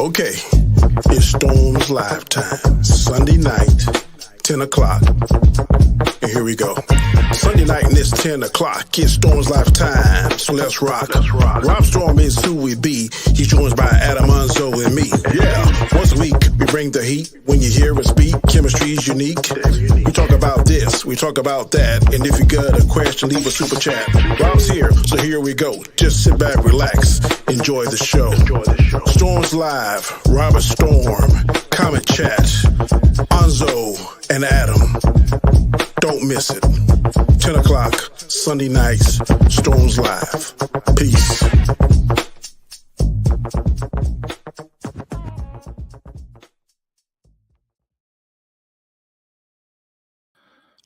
Okay, it's Storm's Live time. Sunday night, 10 o'clock. And here we go. Sunday night and it's 10 o'clock. It's Storm's Live time. So let's rock. Rob Storm is who we be. He's joined by Adam, Unzo, and me. Yeah, once a week we bring the heat. When you hear us speak, chemistry's unique. We talk about this, we talk about that. And if you got a question, leave a super chat. Rob's here, so here we go. Just sit back, relax, enjoy the show. Storm's Live, Robert Storm, comment chat, Unzo, and Adam. Don't miss it. 10 o'clock, Sunday nights, Storm's Live. Peace.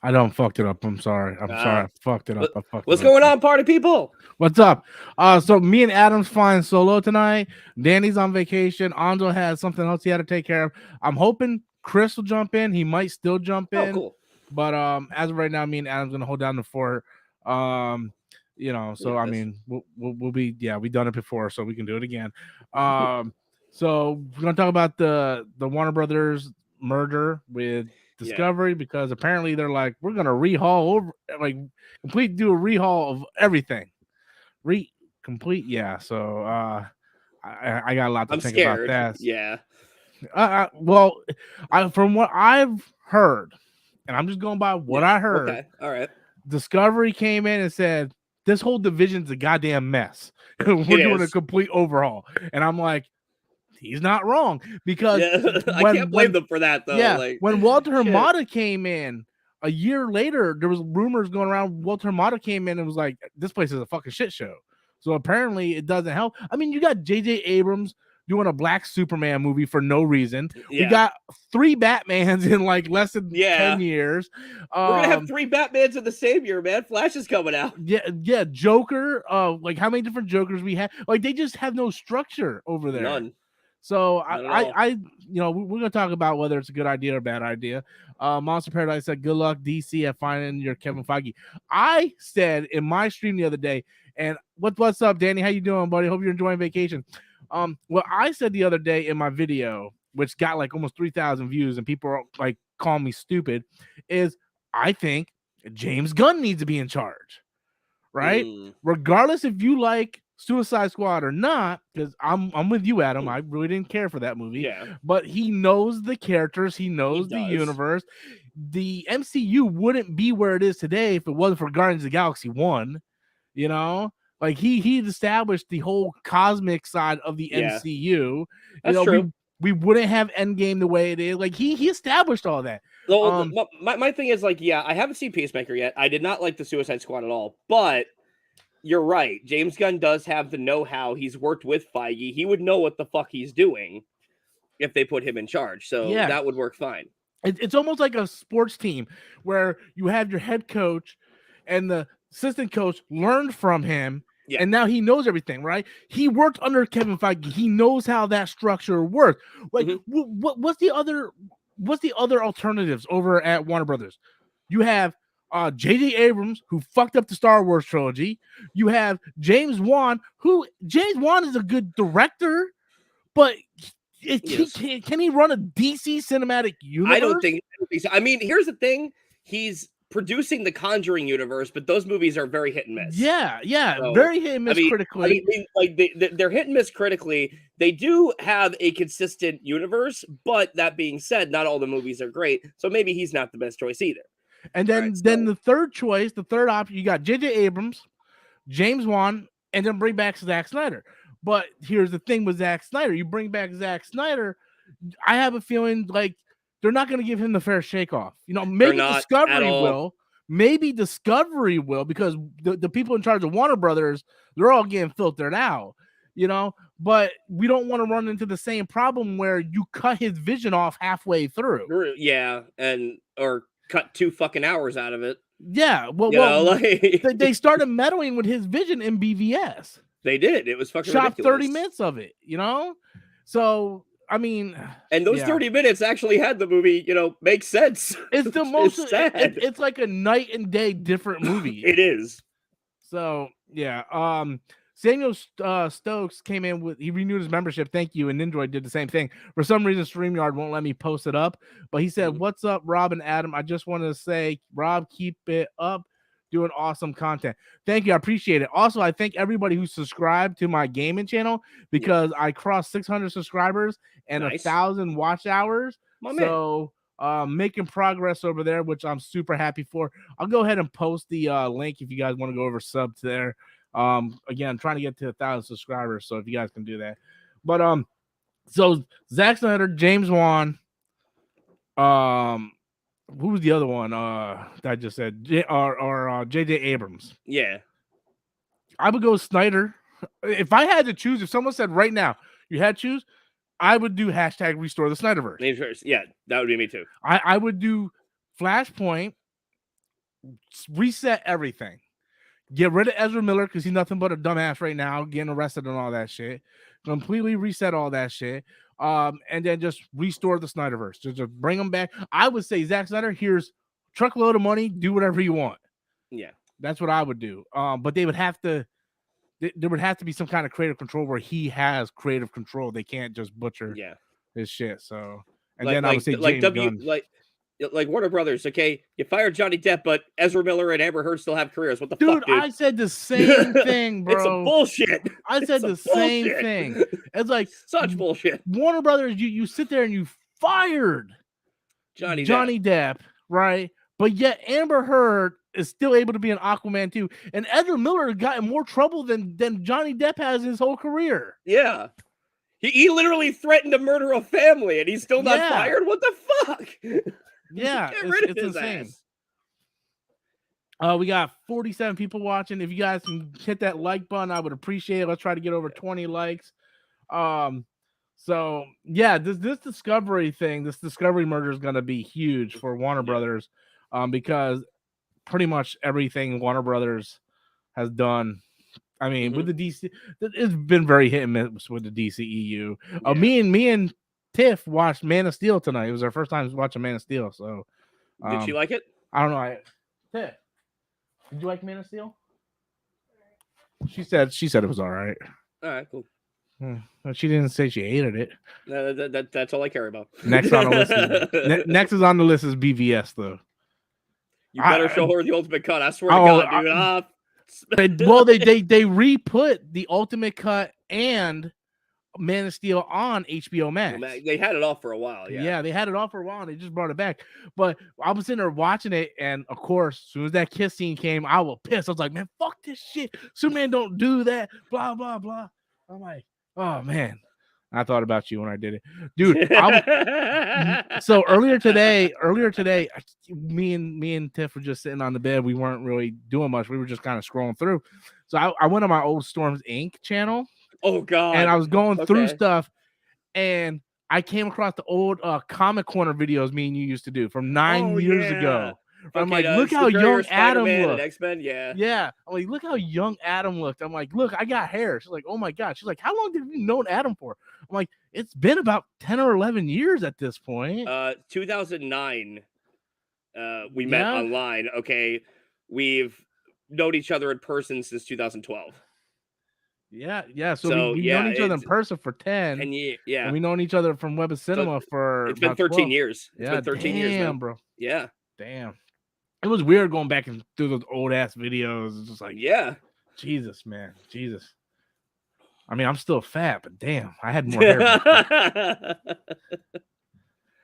I done fucked it up. I'm sorry. I'm sorry. I fucked it up. What's going on, party people? What's up? So me and Adam's flying solo tonight. Danny's on vacation. Anzo has something else he had to take care of. I'm hoping Chris will jump in. He might still jump in. Cool. But as of right now, me and Adam's gonna hold down the fort. So I mean, we'll be we've done it before, so we can do it again. So we're gonna talk about the Warner Brothers merger with Discovery because apparently they're like, we're gonna do a rehaul of everything. So I got a lot to think about that. Yeah. From what I've heard, and I'm just going by what I heard. Okay. All right. Discovery came in and said, this whole division's a goddamn mess. We're doing a complete overhaul. And I'm like, he's not wrong. Because I can't blame them for that, though. Yeah, when Walter Hamada came in, a year later, there was rumors going around. Walter Hamada came in and was like, this place is a fucking shit show. So apparently it doesn't help. I mean, you got J.J. Abrams doing a Black Superman movie for no reason. We got 3 Batmans in like less than 10 years. We're gonna have 3 Batmans in the same year, man. Flash is coming out. Yeah. Joker. Like how many different Jokers we have? Like they just have no structure over there. None. So we're gonna talk about whether it's a good idea or bad idea. Monster Paradise said, "Good luck, DC, at finding your Kevin Feige." I said in my stream the other day, and what's up, Danny? How you doing, buddy? Hope you're enjoying vacation. What I said the other day in my video, which got like almost 3,000 views, and people are like calling me stupid, is I think James Gunn needs to be in charge, right? Regardless if you like Suicide Squad or not, because I'm with you, Adam. I really didn't care for that movie. Yeah. But he knows the characters, he knows the universe. The MCU wouldn't be where it is today if it wasn't for Guardians of the Galaxy 1, you know? Like he established the whole cosmic side of the MCU. That's true. We wouldn't have Endgame the way it is. Like he established all that. My thing is like, I haven't seen Peacemaker yet. I did not like the Suicide Squad at all. But you're right. James Gunn does have the know-how. He's worked with Feige. He would know what the fuck he's doing if they put him in charge. So that would work fine. It's almost like a sports team where you have your head coach and the assistant coach learned from him. Yeah. And now he knows everything, right? He worked under Kevin Feige. He knows how that structure works. Like, what's the other alternatives over at Warner Brothers? You have J.J. Abrams, who fucked up the Star Wars trilogy. You have James Wan, is a good director, but can he run a DC cinematic universe? I don't think so. I mean, here's the thing: he's producing the Conjuring universe, but those movies are very hit and miss. So, very hit and miss critically. They're hit and miss critically. They do have a consistent universe, but that being said, not all the movies are great. So maybe he's not the best choice either. And then the third choice, the third option, you got J.J. Abrams, James Wan, and then bring back Zack Snyder. But here's the thing with Zack Snyder: you bring back Zack Snyder, I have a feeling like they're not going to give him the fair shake off. You know, maybe Discovery will. Maybe Discovery will, because the people in charge of Warner Brothers, they're all getting filtered out, you know. But we don't want to run into the same problem where you cut his vision off halfway through. Yeah, or cut 2 fucking hours out of it. Yeah, they started meddling with his vision in BVS. They did. It was fucking shot ridiculous. 30 minutes of it, you know. So I mean, and those 30 minutes actually had the movie, make sense. It's the most sad. It's like a night and day different movie. It is. So yeah. Samuel Stokes came in with, he renewed his membership. Thank you. And Nindroid did the same thing. For some reason, StreamYard won't let me post it up. But he said, "What's up, Rob and Adam? I just want to say, Rob, keep it up. Doing awesome content." Thank you. I appreciate it. Also, I thank everybody who subscribed to my gaming channel because I crossed 600 subscribers and 1,000 watch hours. So making progress over there, which I'm super happy for. I'll go ahead and post the link if you guys want to go over sub to there. Again, I'm trying to get to 1,000 subscribers, so if you guys can do that. But so Zack Snyder, James Wan, who was the other one that I just said? J.J. Abrams. Yeah. I would go Snyder. If I had to choose, if someone said right now you had to choose, I would do hashtag restore the Snyderverse. Yeah, that would be me too. I would do Flashpoint, reset everything. Get rid of Ezra Miller because he's nothing but a dumbass right now, getting arrested and all that shit. Completely reset all that shit. And then just restore the Snyderverse. Just bring them back. I would say, Zack Snyder, here's a truckload of money. Do whatever you want. Yeah. That's what I would do. But they would have to, there would have to be some kind of creative control where he has creative control. They can't just butcher his shit. So, and then I would say James Gunn. Like Warner Brothers, okay, you fired Johnny Depp, but Ezra Miller and Amber Heard still have careers. What the fuck, dude? I said the same thing, bro. It's some bullshit. I said the same thing. It's like such bullshit. Warner Brothers, you sit there and you fired Johnny Depp, right? But yet Amber Heard is still able to be an Aquaman too, and Ezra Miller got in more trouble than Johnny Depp has in his whole career. Yeah. He literally threatened to murder a family, and he's still not fired. What the fuck? Yeah, it's insane. We got 47 people watching. If you guys can hit that like button, I would appreciate it. Let's try to get over 20 likes. So yeah, this Discovery thing, this Discovery merger is gonna be huge for Warner Brothers, because pretty much everything Warner Brothers has done. I mean, with the DC, it's been very hit and miss with the DCEU. Me and Tiff watched Man of Steel tonight. It was our first time watching Man of Steel. So, did she like it? I don't know. Tiff, did you like Man of Steel? She said it was all right. All right, cool. She didn't say she hated it. That's all I care about. Next on the list. Next is on the list is BVS though. You better show her the ultimate cut. I swear to God, dude. Well, they re-put the ultimate cut and Man of Steel on HBO Max. They had it off for a while. Yeah, they had it off for a while and they just brought it back. But I was sitting there watching it, and of course, as soon as that kiss scene came, I was pissed. I was like, man, fuck this shit. Superman don't do that. Blah, blah, blah. I'm like, oh man. I thought about you when I did it, dude. So earlier today, me and Tiff were just sitting on the bed. We weren't really doing much. We were just kind of scrolling through. So I went on my old Storms Inc. channel. Oh God! And I was going through stuff, and I came across the old Comic Corner videos me and you used to do from 9 years ago. I'm like, look how young Adam looked. X-Men, yeah. I'm like, look how young Adam looked. I'm like, look, I got hair. She's like, oh my God. She's like, how long have you known Adam for? I'm like, it's been about 10 or 11 years at this point. 2009, we met online. Okay, we've known each other in person since 2012. Yeah. So we've known each other in person for 10. And and we've known each other from Web of Cinema for it's been 13 12 years. It's been 13 years, man. Bro. Yeah. Damn. It was weird going back and through those old ass videos. It's just like, Jesus, man. Jesus. I mean, I'm still fat, but damn, I had more hair.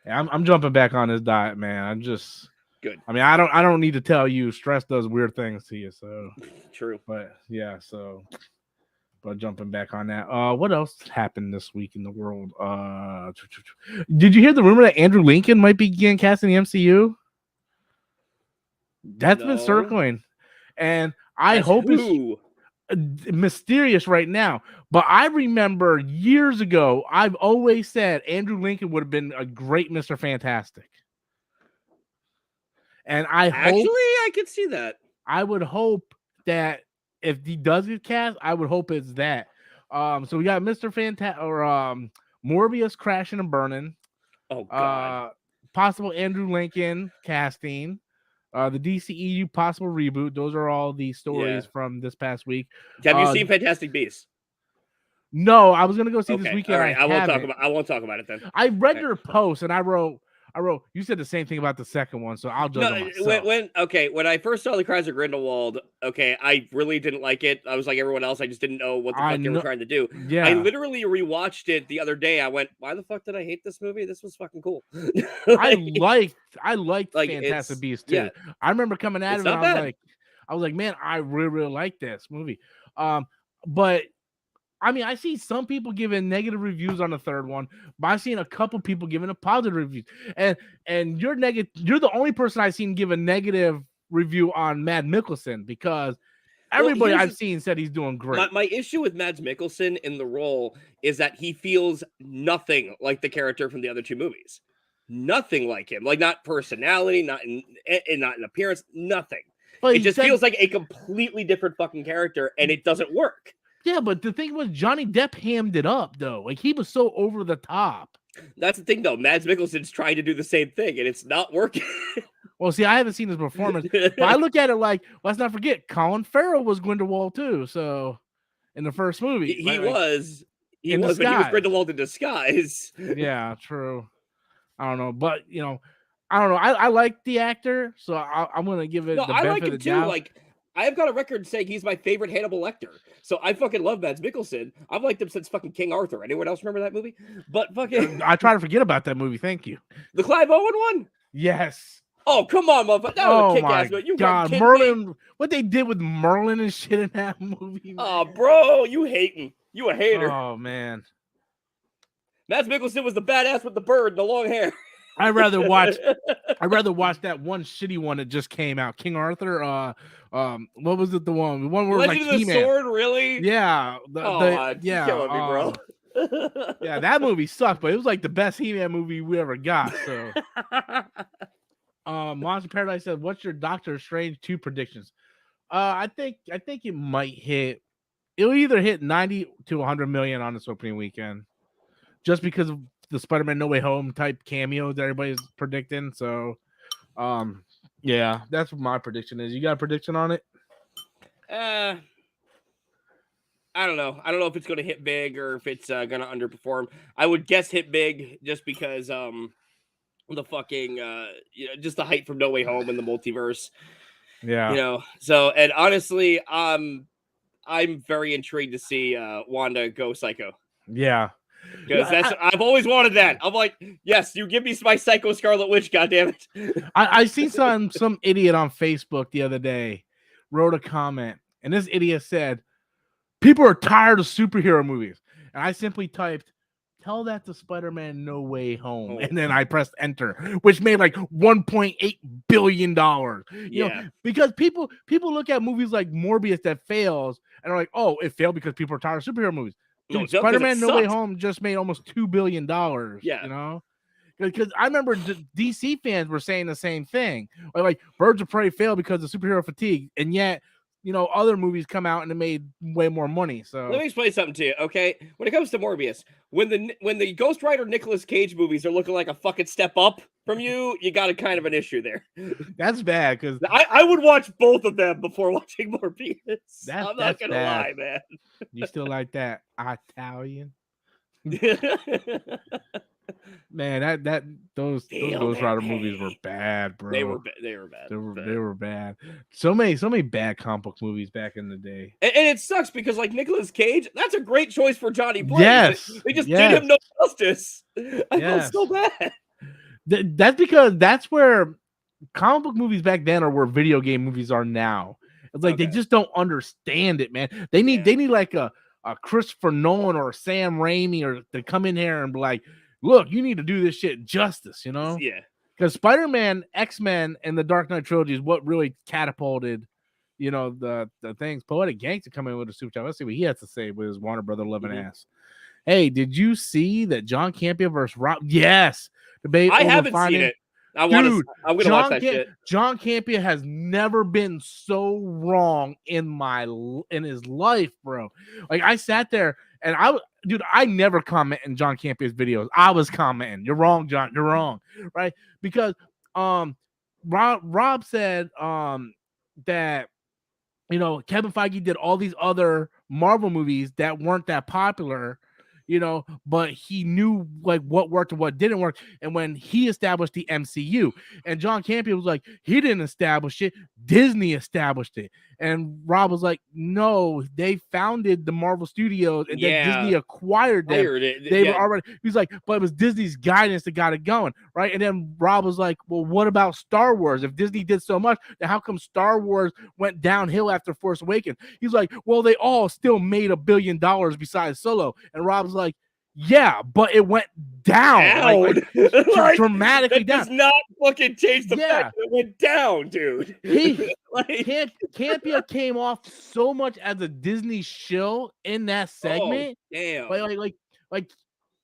I'm jumping back on this diet, man. I'm just good. I mean, I don't need to tell you, stress does weird things to you. So true. But but jumping back on that. What else happened this week in the world? Did you hear the rumor that Andrew Lincoln might be getting cast in the MCU? That's been circling, and I hope it's mysterious right now. But I remember years ago, I've always said Andrew Lincoln would have been a great Mr. Fantastic, and I could see that. I would hope that if he does get cast, I would hope it's that. So we got Mr. Fantastic or Morbius crashing and burning. Oh God. Possible Andrew Lincoln casting. The DCEU possible reboot. Those are all the stories from this past week. Have you seen Fantastic Beasts? No, I was gonna go see this weekend. All right, I won't talk about it then. I read your post and I wrote. You said the same thing about the second one, so I'll judge myself. When I first saw The Cries of Grindelwald, I really didn't like it. I was like everyone else. I just didn't know what the fuck they were trying to do. Yeah. I literally rewatched it the other day. I went, why the fuck did I hate this movie? This was fucking cool. I liked Fantastic Beasts too. Yeah. I remember coming at it and I was like, man, I really, really like this movie. But I mean, I see some people giving negative reviews on the third one, but I've seen a couple people giving a positive review. And you're the only person I've seen give a negative review on Mads Mikkelsen, because everybody I've seen said he's doing great. My issue with Mads Mikkelsen in the role is that he feels nothing like the character from the other two movies. Nothing like him. Like, not personality, not in appearance, nothing. It just feels like a completely different fucking character, and it doesn't work. Yeah, but the thing was, Johnny Depp hammed it up, though. Like, he was so over the top. That's the thing, though. Mads Mikkelsen's trying to do the same thing, and it's not working. Well, see, I haven't seen his performance, but I look at it like, let's not forget, Colin Farrell was Grindelwald, too. So, in the first movie. He was Grindelwald in disguise. Yeah, true. I don't know, but, I don't know. I like the actor, so I'm going to give it the benefit of the doubt. Like, I've got a record saying he's my favorite Hannibal Lecter. So I fucking love Mads Mikkelsen. I've liked him since fucking King Arthur. Anyone else remember that movie? But fucking... I try to forget about that movie. Thank you. The Clive Owen one? Yes. Oh, come on, motherfucker. That was a kick-ass movie. You God, Merlin... What they did with Merlin and shit in that movie. Man. Oh, bro. You hating. You a hater. Oh, man. Mads Mikkelsen was the badass with the bird and the long hair. I'd rather watch that one shitty one that just came out, King Arthur. What was it? The one where Legend of the Sword, really? Yeah. Yeah. Killing me, bro. Yeah, that movie sucked, but it was like the best He-Man movie we ever got. So, Monster Paradise said, "What's your Doctor Strange 2 predictions?" I think it might hit. It'll either hit 90 to 100 million on this opening weekend, just because of the Spider-Man No Way Home type cameos that everybody's predicting. So, yeah, that's what my prediction is. You got a prediction on it? I don't know. I don't know if it's going to hit big or if it's going to underperform. I would guess hit big just because the fucking just the hype from No Way Home and the multiverse. Yeah. So, and honestly, I'm very intrigued to see Wanda go psycho. Yeah. Because I've always wanted that. I'm like, yes, you give me my Psycho Scarlet Witch, goddammit. I seen some idiot on Facebook the other day wrote a comment, and this idiot said, "People are tired of superhero movies." And I simply typed, "Tell that to Spider-Man No Way Home." And then I pressed enter, which made like $1.8 billion. You know, because people look at movies like Morbius that fails and are like, "Oh, it failed because people are tired of superhero movies." Dude, Spider-Man No Way Home just made almost $2 billion. Yeah. Because I remember DC fans were saying the same thing. Like Birds of Prey failed because of superhero fatigue, and yet, other movies come out and it made way more money. So let me explain something to you, okay? When it comes to Morbius, when the Ghost Rider Nicolas Cage movies are looking like a fucking step up from you got a kind of an issue there. That's bad, because I would watch both of them before watching Morbius. I'm not gonna lie, man. You still like that Italian? Man, those Ghost Rider movies were bad, bro. They were bad. They were bad. So many bad comic book movies back in the day. And it sucks because like Nicolas Cage, that's a great choice for Johnny Blaze. Yes. They just did him no justice. I felt so bad. That's because that's where comic book movies back then are where video game movies are now. It's like they just don't understand it, man. They need like a Christopher Nolan or a Sam Raimi or to come in here and be like, look, you need to do this shit justice, Yeah. Because Spider-Man, X-Men, and the Dark Knight trilogy is what really catapulted, the things. Poetic Gangster come in with a super chat. Let's see what he has to say with his Warner Brother loving ass. Hey, did you see that John Campia versus Rob? Yes. Debate. I haven't seen it. I'm gonna watch that shit. John Campia has never been so wrong in his life, bro. Like I sat there and I never comment in John Campia's videos. I was commenting, "You're wrong, John. You're wrong." Right? Because Rob said that Kevin Feige did all these other Marvel movies that weren't that popular, but he knew like what worked and what didn't work. And when he established the MCU, and John Campea was like, he didn't establish it, Disney established it. And Rob was like, no, they founded the Marvel Studios and then Disney acquired them. They were already, he's like, but it was Disney's guidance that got it going, right? And then Rob was like, well, what about Star Wars? If Disney did so much, then how come Star Wars went downhill after Force Awakens? He's like, well, they all still made $1 billion besides Solo. And Rob's like, yeah, but it went down. Like, dramatically down. Does not fucking change the fact that it went down, dude. Campea came off so much as a Disney shill in that segment. Oh, damn. Like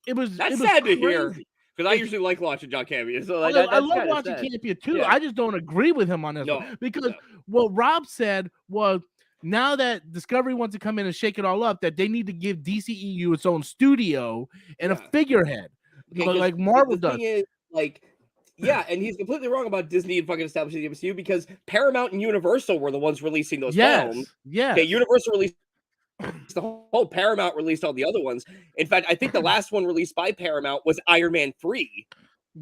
it was. That's it was sad crazy. To hear. Because I usually like watching John Campea. So I love watching Campea too. Yeah. I just don't agree with him on this one. Because what Rob said was, now that Discovery wants to come in and shake it all up, that they need to give DCEU its own studio and a figurehead, like Marvel does. Thing is, and he's completely wrong about Disney and fucking establishing the MCU, because Paramount and Universal were the ones releasing those films. Yeah. Okay, Universal released the whole, Paramount released all the other ones. In fact, I think the last one released by Paramount was Iron Man 3.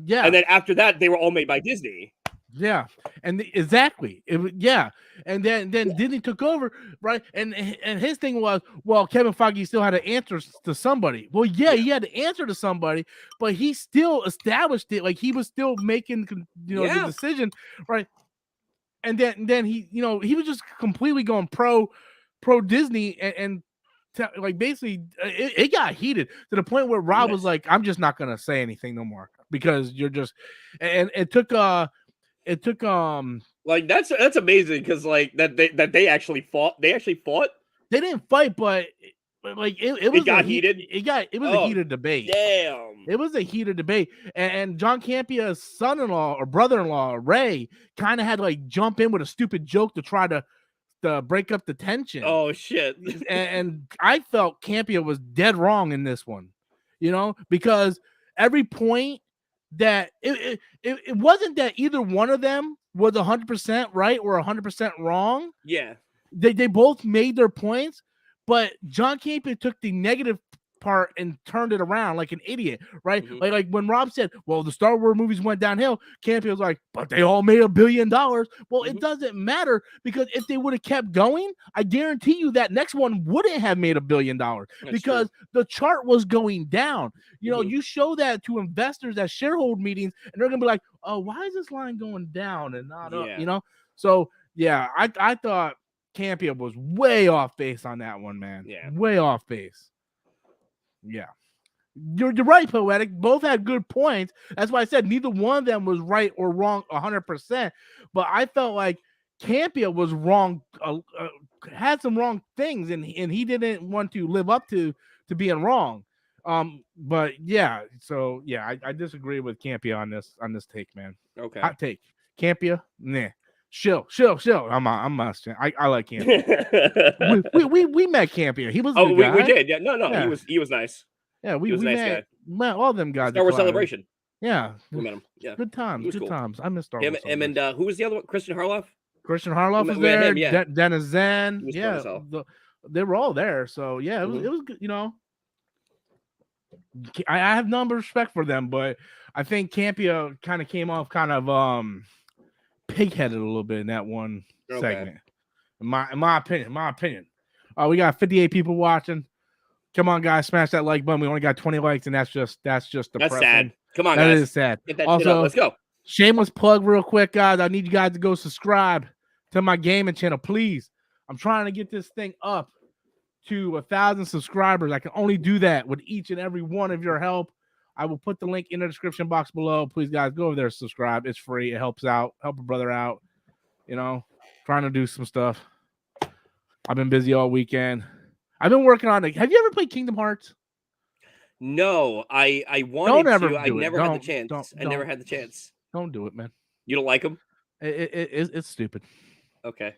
Yeah. And then after that, they were all made by Disney. Yeah, and exactly. And then Disney took over, right? And his thing was, well, Kevin Feige still had to answer to somebody. Well, he had to answer to somebody, but he still established it. Like, he was still making the decision, right? And then he he was just completely going pro Disney and like basically it got heated to the point where Rob was like, I'm just not gonna say anything no more because you're just, and it took like that's amazing, because like that they actually fought. They didn't fight, but like it was heated. It was a heated debate. Damn, it was a heated debate. And John Campea's son-in-law or brother-in-law Ray kind of had to like jump in with a stupid joke to try to break up the tension. Oh shit. and I felt Campea was dead wrong in this one, because every point that it wasn't that either one of them was 100% right or 100% wrong. Yeah, they both made their points, but John Campea took the negative part and turned it around like an idiot, right? Mm-hmm. Like when Rob said, well, the Star Wars movies went downhill, Campea was like, but they all made $1 billion. Well, it doesn't matter, because if they would have kept going, I guarantee you that next one wouldn't have made $1 billion, because the chart was going down. You show that to investors at shareholder meetings, and they're gonna be like, oh, why is this line going down and not up? So I thought Campea was way off base on that one, man. Yeah, way off base. Yeah, you're right, Poetic. Both had good points. That's why I said neither one of them was right or wrong 100%. But I felt like Campea was wrong, had some wrong things, and he didn't want to live up to being wrong. But I disagree with Campea on this take, man. Okay, hot take. Campea, nah. Chill. I'm I like Campea. we met Campea. He was we did. Yeah, no. Yeah. He was nice. Yeah, we was a nice met, met all them guys. Star Wars Celebration. Yeah, we met him. Yeah, good times. Good times. I miss Star Wars. Him and who was the other one? Christian Harloff. Christian Harloff was there. Dennis Zen. They were all there. So it was good. I have no respect for them, but I think Campea kind of came off pig-headed a little bit in that one segment. In my opinion. We got 58 people watching. Come on, guys, smash that like button. We only got 20 likes, and that's just depressing. That's sad. Come on, guys. That is sad. Get that shit up. Let's go. Shameless plug real quick, guys. I need you guys to go subscribe to my gaming channel, please. I'm trying to get this thing up to 1,000 subscribers. I can only do that with each and every one of your help. I will put the link in the description box below. Please, guys, go over there and subscribe. It's free. It helps out. Help a brother out. Trying to do some stuff. I've been busy all weekend. I've been working on it. Have you ever played Kingdom Hearts? No, I wanted to. I never had the chance. I never had the chance. Don't do it, man. You don't like them? It's stupid. Okay.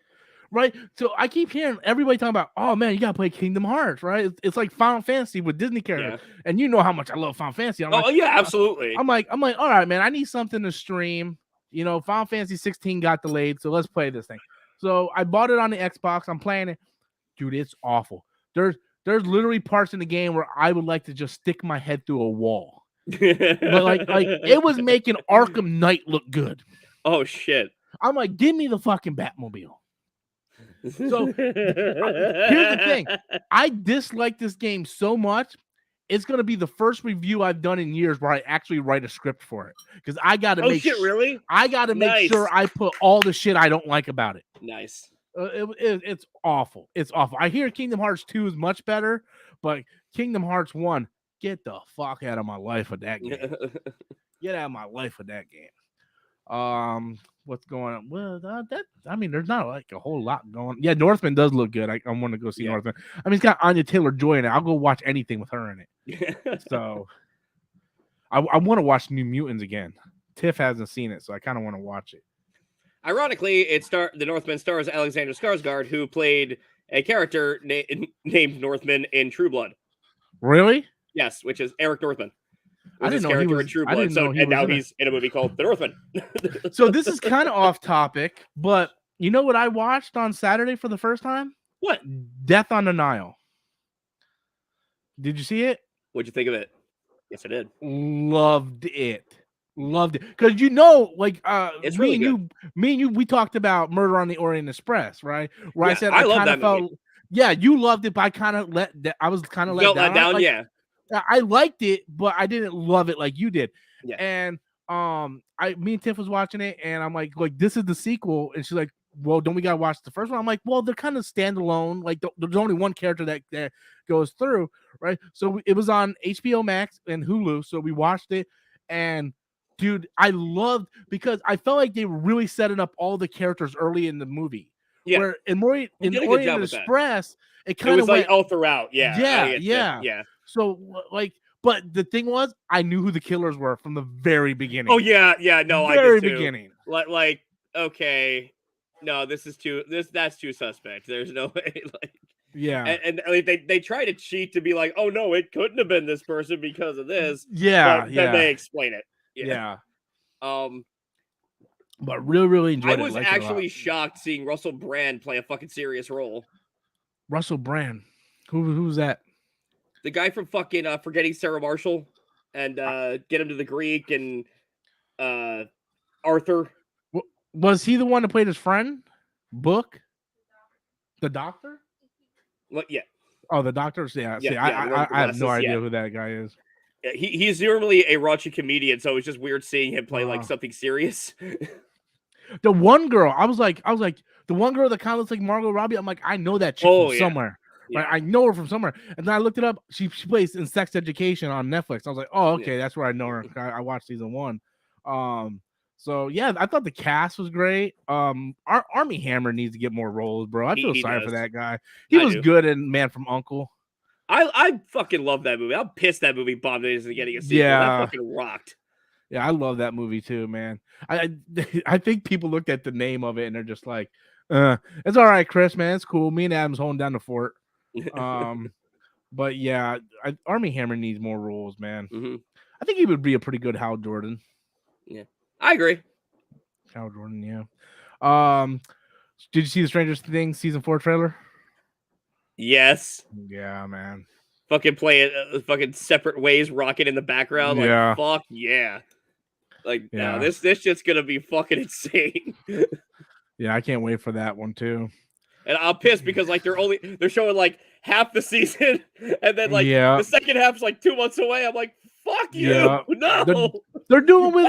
Right? So I keep hearing everybody talking about, oh, man, you got to play Kingdom Hearts, right? It's like Final Fantasy with Disney characters. Yeah. And you know how much I love Final Fantasy. Yeah, absolutely. I'm like, all right, man, I need something to stream. Final Fantasy 16 got delayed, so let's play this thing. So I bought it on the Xbox. I'm playing it. Dude, it's awful. There's literally parts in the game where I would like to just stick my head through a wall. But like it was making Arkham Knight look good. Oh shit. I'm like, give me the fucking Batmobile. So here's the thing. I dislike this game so much. It's gonna be the first review I've done in years where I actually write a script for it. Because I gotta really? I gotta make sure I put all the shit I don't like about it. Nice. It's awful. It's awful. I hear Kingdom Hearts 2 is much better, but Kingdom Hearts 1, get the fuck out of my life with that game. Get out of my life with that game. What's going on? Well, there's not like a whole lot going. Yeah, Northman does look good. I want to go see Northman. I mean, it's got Anya Taylor-Joy in it. I'll go watch anything with her in it. So I want to watch New Mutants again. Tiff hasn't seen it, so I kind of want to watch it. Ironically, the Northman stars Alexander Skarsgård, who played a character named Northman in True Blood. Really? Yes, which is Eric Northman. I didn't know he was in True Blood. Now he's in a movie called The Northman. So this is kind of off topic, but you know what I watched on Saturday for the first time? What? Death on the Nile. Did you see it? What'd you think of it? Yes, I did. Loved it. Because it's really me and you, we talked about Murder on the Orient Express, right? Where I said I love that movie. Yeah, you loved it, but I was kind of let down. I liked it, but I didn't love it like you did. Yeah. And me and Tiff was watching it, and I'm like, this is the sequel, and she's like, well, don't we gotta watch the first one? I'm like, well, they're kind of standalone. Like, there's only one character that goes through, right? So it was on HBO Max and Hulu, so we watched it, and dude, I loved because I felt like they were really setting up all the characters early in the movie. Yeah. Where in Orient Express, it kind of was like all throughout. Yeah. Yeah. So but the thing was, I knew who the killers were from the very beginning. Oh yeah, no, very I did too. Beginning. Like, okay, no, that's too suspect. There's no way. Yeah, and they try to cheat to be like, oh no, it couldn't have been this person because of this. Yeah, but then they explain it. Yeah. But really enjoyed it. I was actually shocked seeing Russell Brand play a fucking serious role. Russell Brand, who's that? The guy from fucking Forgetting Sarah Marshall and Get Him to the Greek and Arthur. Was he the one that played his friend? Book? The doctor? What? Yeah. Oh, the doctor? Yeah. I have no idea who that guy is. Yeah, he's normally a raunchy comedian, so it's just weird seeing him play like something serious. The one girl, I was like, the one girl that kind of looks like Margot Robbie. I'm like, I know that chick from somewhere. Yeah. Right? I know her from somewhere. And then I looked it up. She plays in Sex Education on Netflix. I was like, oh, okay, that's where I know her. I watched season 1. So yeah, I thought the cast was great. Armie Hammer needs to get more roles, bro. I feel sorry for that guy. He was good in Man from U.N.C.L.E. I fucking love that movie. I'm pissed that movie bombed isn't getting a sequel. Yeah. That fucking rocked. Yeah, I love that movie too, man. I think people looked at the name of it and they're just like, it's all right, Chris, man. It's cool. Me and Adam's holding down the fort. But yeah, Armie Hammer needs more roles, man. Mm-hmm. I think he would be a pretty good Hal Jordan. Yeah, I agree. Hal Jordan, yeah. Did you see the Stranger Things season 4 trailer? Yes. Yeah, man. Fucking play it fucking separate ways, rocket in the background. Like, fuck yeah. Like, no, this shit's gonna be fucking insane. Yeah, I can't wait for that one too. And I'm pissed because like they're showing like half the season, and then like the second half's like 2 months away. I'm like, fuck you, no. They're doing with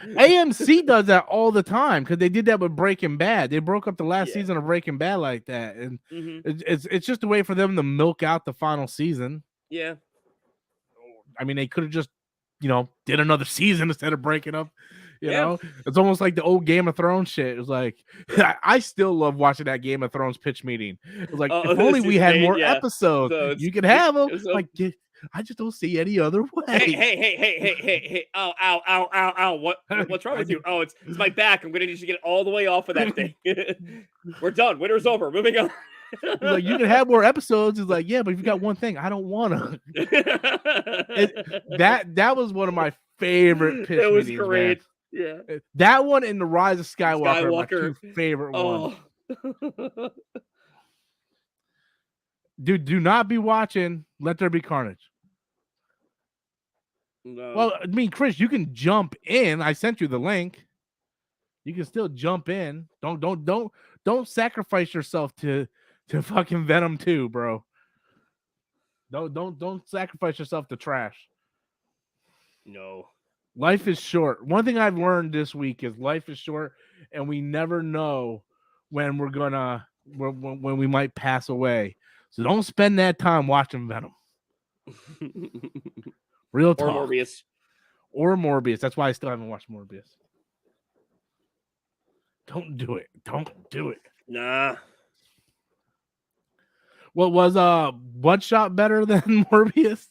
AMC does that all the time because they did that with Breaking Bad. They broke up the last season of Breaking Bad like that, and it's just a way for them to milk out the final season. Yeah, I mean they could have just did another season instead of breaking up. You know, it's almost like the old Game of Thrones shit. It was like, I still love watching that Game of Thrones pitch meeting. It was like, if only we had more episodes, so you could have them. Like, I just don't see any other way. Hey. Ow. What's wrong with you? Oh, it's my back. I'm going to need to get all the way off of that thing. We're done. Winter's over. Moving on. Like, you can have more episodes. It's like, yeah, but if you got one thing, I don't want to. That was one of my favorite pitch meetings. It was great. Man. Yeah. That one and The Rise of Skywalker are my two favorite ones. Dude, do not be watching Let There Be Carnage. No. Well, I mean, Chris, you can jump in. I sent you the link. You can still jump in. Don't sacrifice yourself to fucking Venom 2, bro. Don't sacrifice yourself to trash. No. Life is short. One thing I've learned this week is life is short, and we never know when we're gonna when we might pass away. So don't spend that time watching Venom. Real talk. Or Morbius. That's why I still haven't watched Morbius. Don't do it. Don't do it. Nah. What was Bloodshot better than Morbius?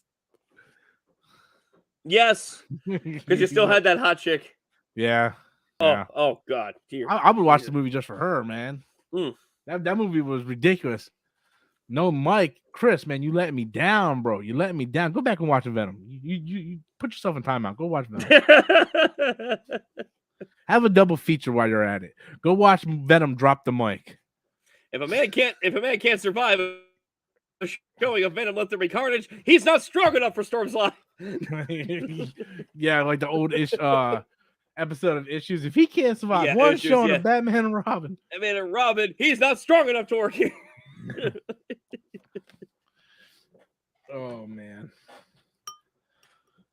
Yes, because you still had that hot chick. Yeah. Oh God. I would watch the movie just for her, man. That movie was ridiculous. No, Mike, Chris, man, you let me down, bro. You let me down. Go back and watch Venom. You put yourself in timeout. Go watch Venom. Have a double feature while you're at it. Go watch Venom drop the mic. If a man can't survive a showing of Venom Let There Be Carnage, he's not strong enough for Storm's Life. Yeah, like the old episode of Issues. If he can't survive one showing of Batman and Robin, he's not strong enough to work here. Oh man.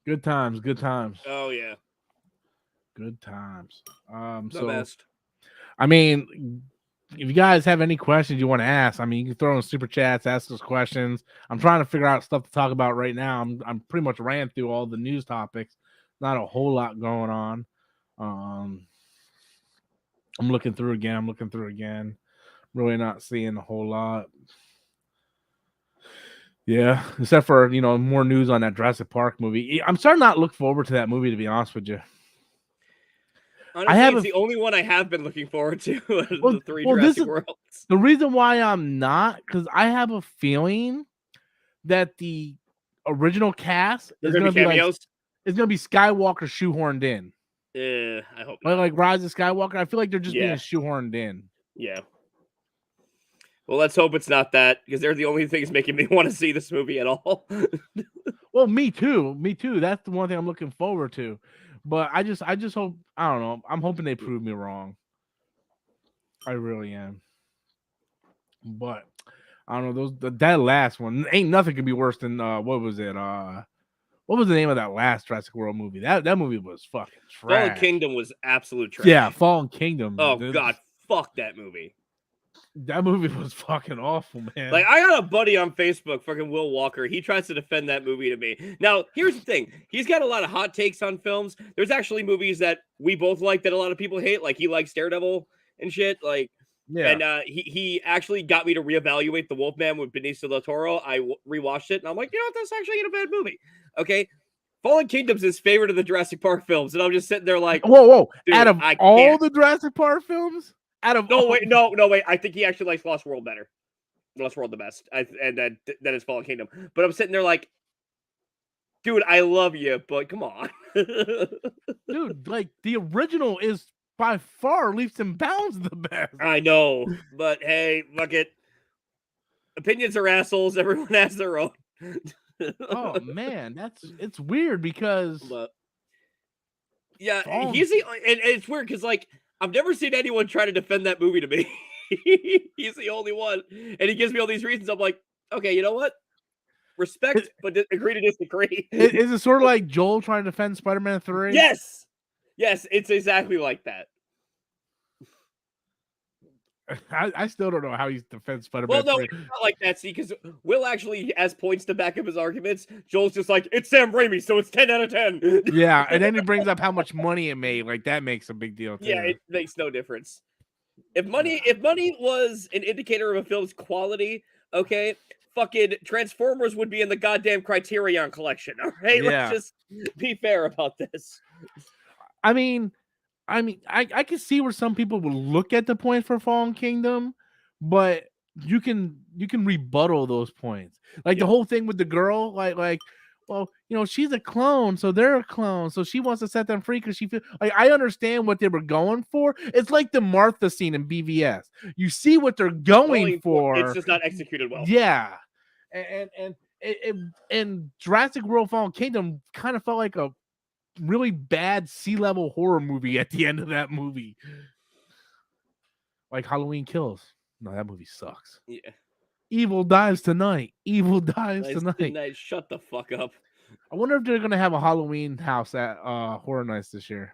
Good times. Oh yeah. Good times. The best. I mean, if you guys have any questions you want to ask, I mean, you can throw in super chats, ask us questions. I'm trying to figure out stuff to talk about right now. I'm pretty much ran through all the news topics. Not a whole lot going on. I'm looking through again. Really not seeing a whole lot. Yeah, except for, more news on that Jurassic Park movie. I'm starting to not look forward to that movie, to be honest with you. Honestly, it's the only one I have been looking forward to. The three Jurassic Worlds. The reason why I'm not, because I have a feeling that the original cast is going to be cameos. It's going to be Skywalker shoehorned in. I hope not. Like Rise of Skywalker. I feel like they're just being shoehorned in. Yeah. Well, let's hope it's not that, because they're the only things making me want to see this movie at all. Well, me too. That's the one thing I'm looking forward to. But I just hope, I don't know. I'm hoping they prove me wrong. I really am. But I don't know. That last one, ain't nothing could be worse than what was it? What was the name of that last Jurassic World movie? That movie was fucking trash. Fallen Kingdom was absolute trash. Yeah, Fallen Kingdom. Oh God, fuck that movie. That movie was fucking awful, man. Like, I got a buddy on Facebook, fucking Will Walker. He tries to defend that movie to me. Now, here's the thing. He's got a lot of hot takes on films. There's actually movies that we both like that a lot of people hate. Like, he likes Daredevil and shit. Like, yeah. And he actually got me to reevaluate The Wolfman with Benicio del Toro. I rewatched it, and I'm like, that's actually a bad movie. Okay? Fallen Kingdom's his favorite of the Jurassic Park films, and I'm just sitting there like, whoa. Out of all the Jurassic Park films? No, wait. I think he actually likes Lost World better. Lost World the best. And that is Fallen Kingdom. But I'm sitting there like, dude, I love you, but come on. Dude, like, the original is by far leaps and bounds the best. I know, but hey, fuck it. Opinions are assholes. Everyone has their own. Oh man, it's weird because he's and it's weird because like I've never seen anyone try to defend that movie to me. He's the only one, and he gives me all these reasons. I'm like, okay, you know what? Respect, but agree to disagree. Is it sort of like Joel trying to defend Spider-Man 3? Yes, it's exactly like that. I still don't know how he defends Spider-Man 3. Well, no, it's not like that, see, because Will actually has points to back up his arguments. Joel's just like, it's Sam Raimi, so it's 10 out of 10. Yeah, and then he brings up how much money it made. Like, that makes a big deal, too. Yeah, it makes no difference. If money was an indicator of a film's quality, okay, fucking Transformers would be in the goddamn Criterion collection, all right? Yeah. Let's just be fair about this. I mean, I can see where some people will look at the points for Fallen Kingdom, but you can rebuttal those points. Like the whole thing with the girl, like, well, she's a clone, so they're a clone, so she wants to set them free because she feels like I understand what they were going for. It's like the Martha scene in BVS. You see what they're going for. It's just not executed well. Yeah, and Jurassic World: Fallen Kingdom kind of felt like a really bad sea-level horror movie at the end of that movie. Like Halloween Kills. No, that movie sucks. Yeah. Evil dies tonight. Evil dies tonight. Shut the fuck up. I wonder if they're gonna have a Halloween house at Horror Nights this year.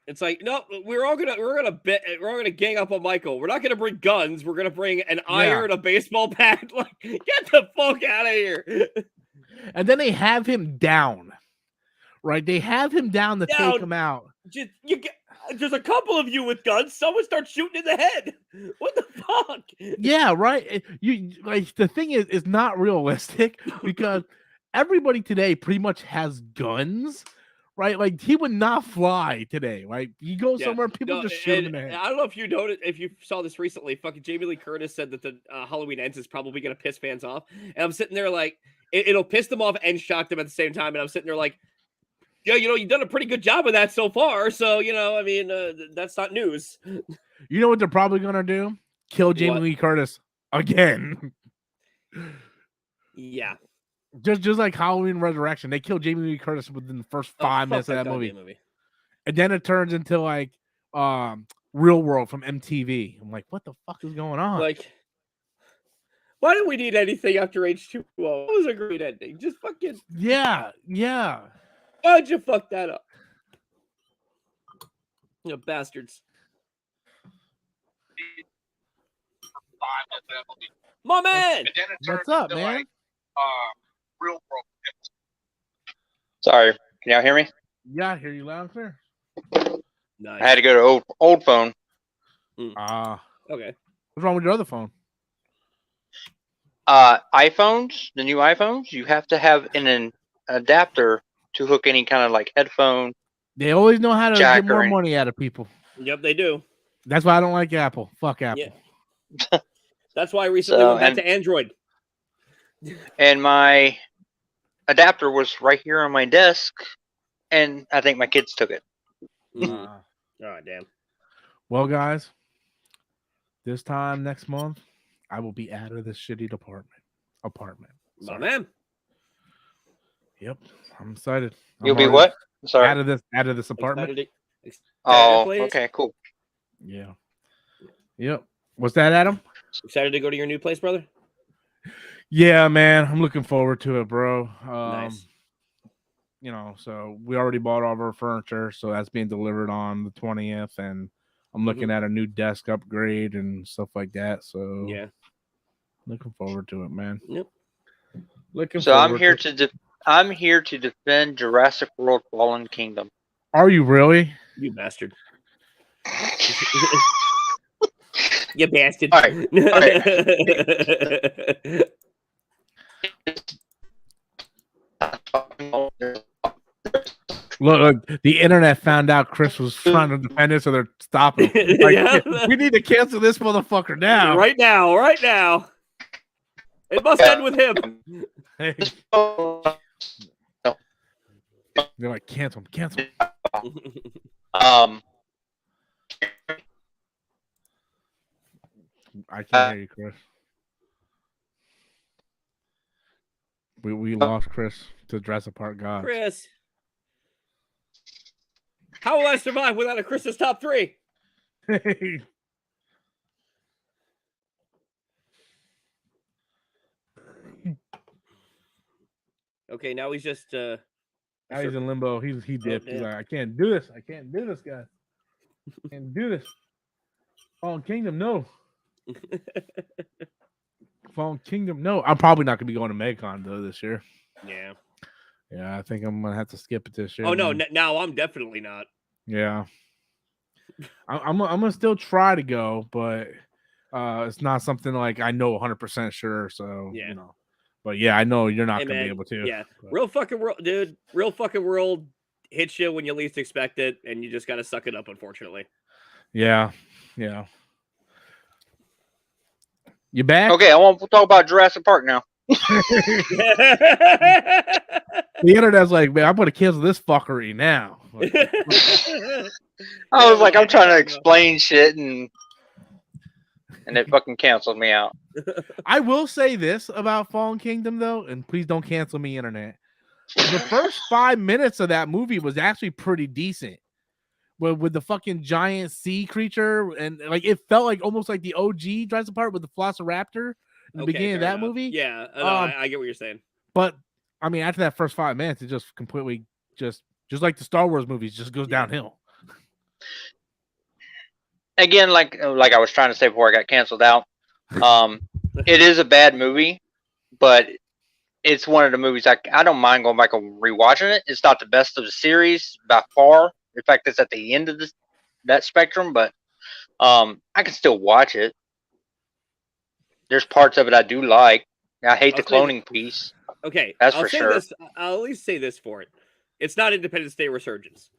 It's like, no, we're all gonna gang up on Michael. We're not gonna bring guns. We're gonna bring an iron, a baseball bat. Like, get the fuck out of here. And then they have him down. Right? They have him down to take him out. There's a couple of you with guns. Someone starts shooting in the head. What the fuck? Yeah, right. The thing is, it's not realistic because everybody today pretty much has guns, right? Like he would not fly today, right? You go somewhere, people just shoot him in the head. I don't know if you noticed, if you saw this recently. Fucking Jamie Lee Curtis said that the Halloween Ends is probably gonna piss fans off, and I'm sitting there like it'll piss them off and shock them at the same time, and I'm sitting there like, yeah, you've done a pretty good job of that so far. So, I mean, that's not news. You know what they're probably going to do? Kill Jamie Lee Curtis again. Yeah. Just like Halloween Resurrection. They kill Jamie Lee Curtis within the first 5 minutes of that movie. And then it turns into like Real World from MTV. I'm like, what the fuck is going on? Like, why do we need anything after H2O? It was a great ending. Just fucking... Yeah. Why'd you fuck that up? You bastards. My man! What's up, man? Real world. Sorry, can y'all hear me? Yeah, I hear you loud and clear. Nice. I had to go to old phone. Okay. What's wrong with your other phone? iPhones, the new iPhones, you have to have an adapter to hook any kind of like headphone. They always know how to get more money out of people. Yep, they do. That's why I don't like Apple. Fuck Apple. Yeah. That's why I recently went back to Android. And my adapter was right here on my desk, and I think my kids took it. Oh, damn. Well, guys, this time next month, I will be out of this shitty apartment. My man. Yep, I'm excited. You'll be what? Sorry. Out of this apartment. Oh, okay, cool. Yeah. Yep. What's that, Adam? Excited to go to your new place, brother? Yeah, man. I'm looking forward to it, bro. Nice. So we already bought all of our furniture, so that's being delivered on the 20th, and I'm looking at a new desk upgrade and stuff like that. So yeah, looking forward to it, man. Yep. I'm here to defend Jurassic World: Fallen Kingdom. Are you really? You bastard. You bastard. All right. Look, the internet found out Chris was trying to defend it, so they're stopping. Like, we need to cancel this motherfucker now. Right now. It must end with him. Hey. They're like, cancel him. I can't hear you, Chris. We lost Chris to Jurassic Park God. Chris. How will I survive without a Chris's top 3? Okay, now he's just now he's in limbo. He dipped. He's like, I can't do this, guys. I can't do this. Fallen Kingdom, no. Fallen Kingdom, no. I'm probably not gonna be going to MegaCon though this year. Yeah. Yeah, I think I'm gonna have to skip it this year. Oh no, now I'm definitely not. Yeah. I'm gonna still try to go, but it's not something like I know 100% sure. So but yeah, I know you're not gonna be able to. Yeah, but. Real fucking world, dude. Real fucking world hits you when you least expect it, and you just gotta suck it up. Unfortunately. Yeah. You back? Okay, I want to talk about Jurassic Park now. The internet's like, man, I'm gonna cancel this fuckery now. I was like, I'm trying to explain shit, and it fucking canceled me out. I will say this about Fallen Kingdom, though, and please don't cancel me, internet. The first 5 minutes of that movie was actually pretty decent. With the fucking giant sea creature, and like it felt like almost like the OG Jurassic Park with the Velociraptor in the beginning of that movie. Yeah, I get what you're saying. But I mean, after that first 5 minutes, it just completely just like the Star Wars movies, just goes downhill. Again, like I was trying to say before I got canceled out, it is a bad movie, but it's one of the movies I don't mind going back and rewatching it. It's not the best of the series by far. In fact, it's at the end of that spectrum, but I can still watch it. There's parts of it I do like. I hate the cloning piece. Okay, that's for sure. I'll at least say this for it. It's not Independence Day Resurgence.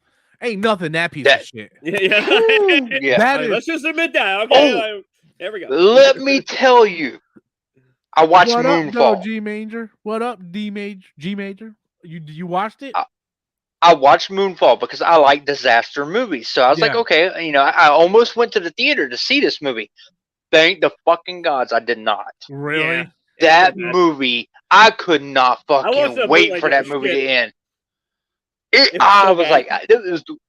Ain't nothing that piece of shit. Yeah. Let's just admit that. Okay, there we go. Let me tell you, I watched Moonfall. What up, G Major? What up, D Major? G Major? You watched it? I watched Moonfall because I like disaster movies. So I was like, okay, I almost went to the theater to see this movie. Thank the fucking gods I did not. Really? Yeah. That movie, I could not fucking wait for that movie to end. I was like,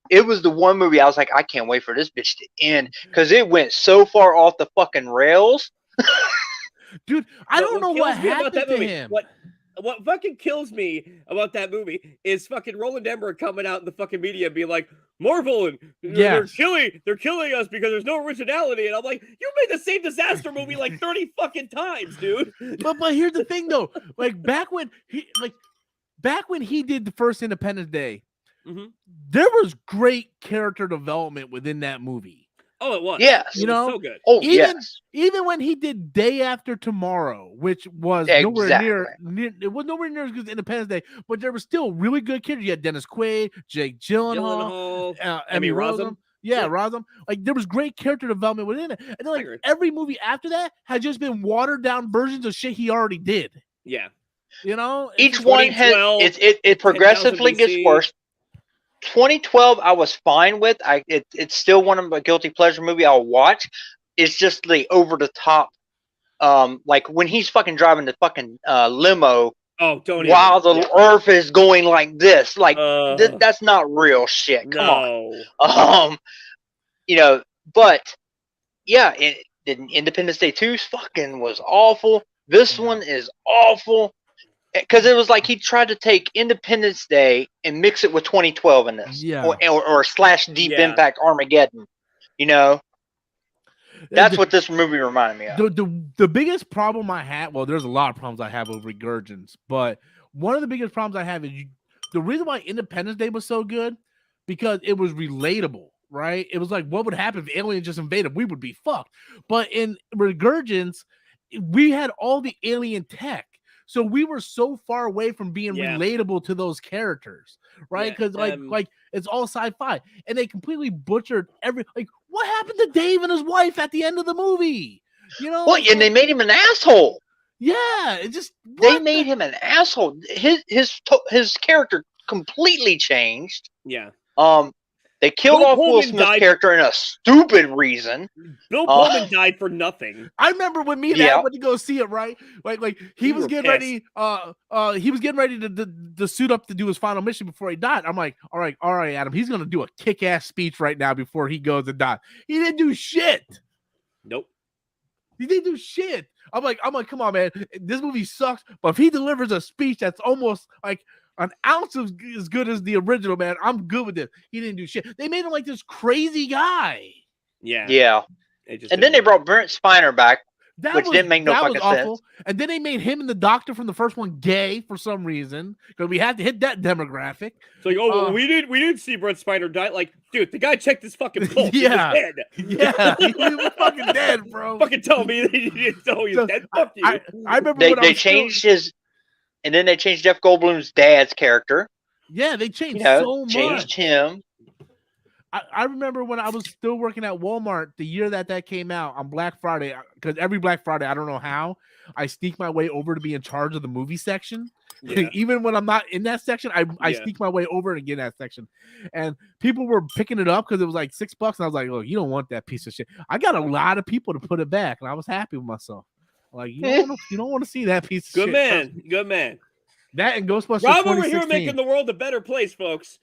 it was the one movie I was like, I can't wait for this bitch to end because it went so far off the fucking rails. Dude, I don't know what happened to him. What fucking kills me about that movie is fucking Roland Emmerich coming out in the fucking media and being like, Marvel and they're killing us because there's no originality. And I'm like, you made the same disaster movie like 30 fucking times, dude. But here's the thing though, like back when he did the first Independence Day, there was great character development within that movie. Oh, it was. Yes. It was so good. Oh, even when he did Day After Tomorrow, which was nowhere near it was nowhere near as good as Independence Day, but there was still really good characters. You had Dennis Quaid, Jake Gyllenhaal, Emmy Rossum. Yeah, Rossum. Like there was great character development within it. And then like every movie after that had just been watered down versions of shit he already did. Yeah. Each one has it progressively gets worse. 2012 I was fine with. It's still one of my guilty pleasure movie I'll watch. It's just the over the top, like when he's fucking driving the fucking limo. Oh, don't while the earth is going like this, like that's not real shit. Come on, but yeah, Independence Day 2 fucking was awful. This one is awful. Because it was like he tried to take Independence Day and mix it with 2012 in this, or slash Deep Impact Armageddon. That's what this movie reminded me of. The biggest problem I had, well, there's a lot of problems I have with Regurgence, but one of the biggest problems I have is the reason why Independence Day was so good because it was relatable, right? It was like, what would happen if aliens just invaded? We would be fucked. But in Regurgence, we had all the alien tech. So we were so far away from being relatable to those characters, right? Because like it's all sci-fi, and they completely butchered what happened to Dave and his wife at the end of the movie? And they made him an asshole. Yeah, they made him an asshole. His character completely changed. Yeah. They killed off Will Smith's character in a stupid reason. Bill Pullman died for nothing. I remember when me and Adam went to go see it, right? Like he was getting ready. He was getting ready to suit up to do his final mission before he died. I'm like, all right, Adam. He's gonna do a kick-ass speech right now before he goes and dies. He didn't do shit. Nope. He didn't do shit. I'm like, come on, man. This movie sucks. But if he delivers a speech that's almost like an ounce of as good as the original, man, I'm good with this. He didn't do shit. They made him like this crazy guy. Yeah. And then they brought Brent Spiner back, which didn't make no fucking sense. And then they made him and the doctor from the first one gay for some reason because we had to hit that demographic. So like, we didn't see Brent Spiner die. Like, dude, the guy checked his fucking pulse. Yeah, he was dead. He was fucking dead, bro. Fucking tell me he didn't tell you dead. Fuck you. I remember they changed his. And then they changed Jeff Goldblum's dad's character. Yeah, they changed so much. Changed him. I remember when I was still working at Walmart the year that came out on Black Friday, because every Black Friday, I don't know how, I sneak my way over to be in charge of the movie section. Yeah. Even when I'm not in that section, I sneak my way over and get in that section. And people were picking it up because it was like $6. And I was like, oh, you don't want that piece of shit. I got a lot of people to put it back, and I was happy with myself. Like, you don't want to see that piece of Good shit. man. Good man. That and Ghostbusters Rob 2016. over here making the world a better place, folks.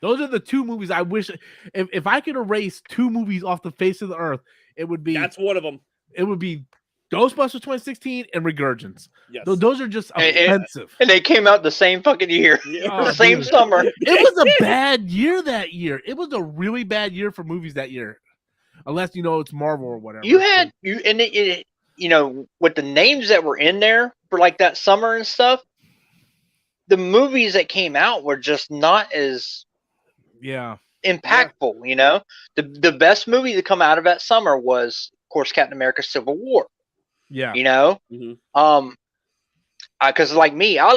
Those are the two movies I wish. If I could erase two movies off the face of the earth, it would be. That's one of them. It would be Ghostbusters 2016 and Regurgence. Yes. Those are just offensive. And they came out the same fucking year. The same summer. It was a bad year that year. It was a really bad year for movies that year. Unless, it's Marvel or whatever. With the names that were in there for like that summer and stuff, the movies that came out were just not as impactful. The best movie to come out of that summer was, of course, Captain America: Civil War. Yeah. Because like me, I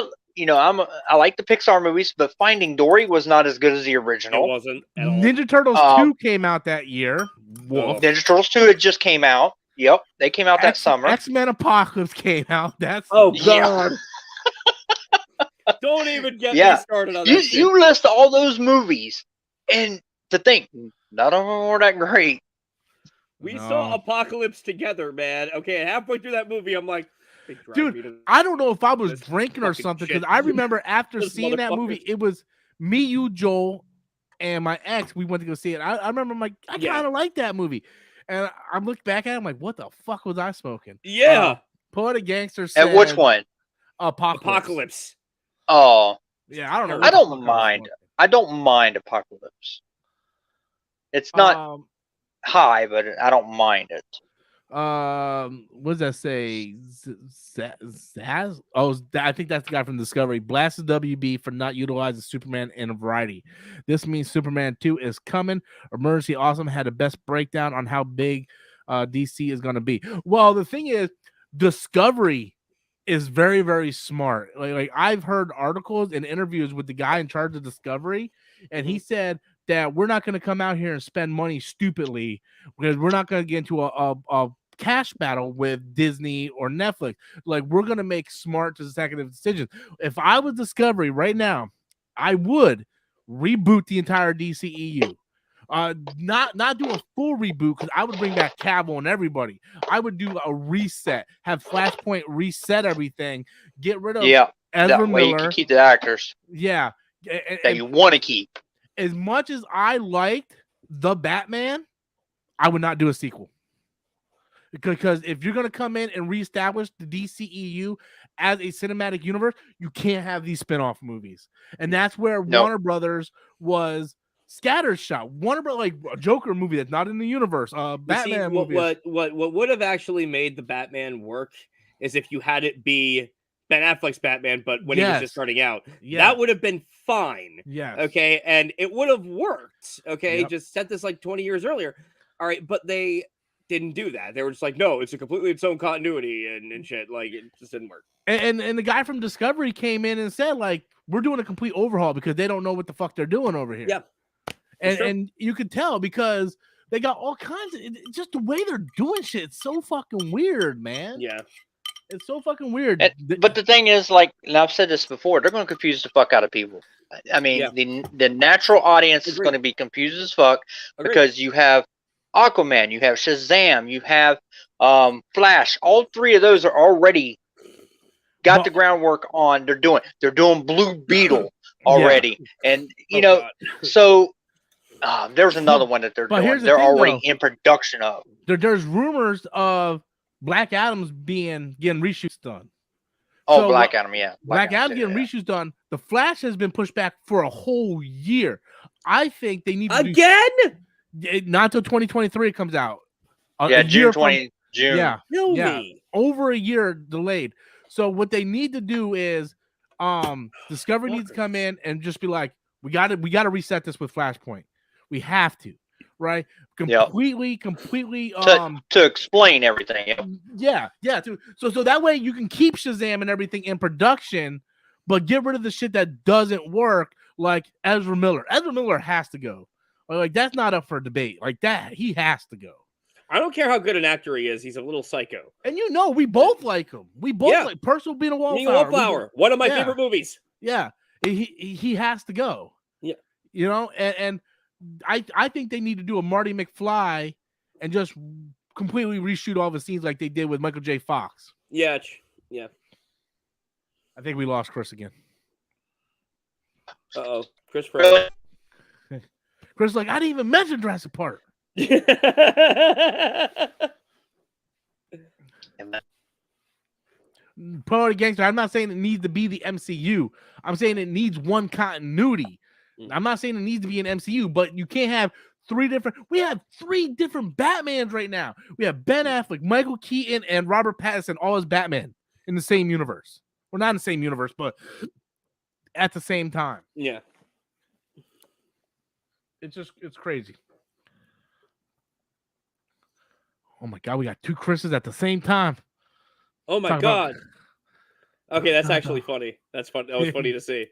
like the Pixar movies, but Finding Dory was not as good as the original. It wasn't at all. Ninja Turtles 2 came out that year. Ninja Turtles 2 had just came out. Yep, they came out that summer. X-Men Apocalypse came out. God. Don't even get me started on that. You list all those movies, and to think none of them were that great. We saw Apocalypse together, man. Okay, halfway through that movie, I'm like, dude, I don't know if I was drinking or something, because I remember after seeing that movie, it was me, you, Joel, and my ex. We went to go see it. I remember, I'm like, I kind of like that movie. And I looked back at it, I'm like, what the fuck was I smoking? Yeah. Poetic Gangster said... And which one? Apocalypse. Oh. Yeah, I don't know. I don't mind. I don't mind Apocalypse. It's not high, but I don't mind it. What does that say? Zaz? Oh, I think that's the guy from Discovery. Blasted WB for not utilizing Superman in a variety. This means Superman 2 is coming. Emergency Awesome had the best breakdown on how big DC is going to be. Well, the thing is, Discovery is very, very smart. Like I've heard articles and interviews with the guy in charge of Discovery, and he said that we're not going to come out here and spend money stupidly, because we're not going to get into a cash battle with Disney or Netflix. Like, we're going to make smart executive decisions. If I was Discovery right now, I would reboot the entire DCEU. Not do a full reboot, because I would bring back Cavill and everybody. I would do a reset, have Flashpoint reset everything, get rid of Ezra Miller. You can keep the actors. Yeah. That you want to keep. As much as I liked The Batman, I would not do a sequel. Because if you're going to come in and reestablish the DCEU as a cinematic universe, you can't have these spin-off movies. And that's where Warner Brothers was scattershot. Warner Brothers, like a Joker movie that's not in the universe. Batman movie. What would have actually made the Batman work is if you had it be Ben Affleck's Batman, but when he was just starting out. That would have been fine. Yes. Okay, and it would have worked. Okay, just set this like 20 years earlier. All right, but they didn't do that. They were just like, no, it's a completely its own continuity and shit. Like, it just didn't work. And the guy from Discovery came in and said, like, we're doing a complete overhaul because they don't know what the fuck they're doing over here. Yeah. And you could tell because they got all kinds of just the way they're doing shit. It's so fucking weird, man. Yeah. It's so fucking weird. But the thing is, like, and I've said this before, they're going to confuse the fuck out of people. I mean, the natural audience is going to be confused as fuck because you have Aquaman, you have Shazam, you have Flash. All three of those are already got the groundwork on. They're doing Blue Beetle already, and so there's another one that they're doing. They're already in production of. There's rumors of Black Adam's getting reshoots done. Oh, so, Black Adam, yeah. Black Adam getting reshoots done. The Flash has been pushed back for a whole year. I think they need to not until 2023 it comes out. June. Yeah, over a year delayed. So what they need to do is, Discovery needs to come in and just be like, we got to reset this with Flashpoint. We have to, right? Completely. To explain everything. Yeah. So that way you can keep Shazam and everything in production, but get rid of the shit that doesn't work, like Ezra Miller. Ezra Miller has to go. Like that's not up for debate. Like that, he has to go. I don't care how good an actor he is. He's a little psycho. And we both like him. We both like Percival being a Wallflower. One of my favorite movies. Yeah, he has to go. Yeah, and I think they need to do a Marty McFly and just completely reshoot all the scenes like they did with Michael J. Fox. Yeah. I think we lost Chris again. Uh-oh. Chris Fred. Chris like, I didn't even mention Jurassic Park. Pro Gangster, I'm not saying it needs to be the MCU. I'm saying it needs one continuity. I'm not saying it needs to be an MCU, but you can't have we have three different Batmans right now. We have Ben Affleck, Michael Keaton, and Robert Pattinson, all as Batman in the same universe. Well, not in the same universe, but at the same time. Yeah. It's crazy. Oh my God, we got two Chris's at the same time. Oh my God. Okay, that's actually funny. That's fun. That was funny to see.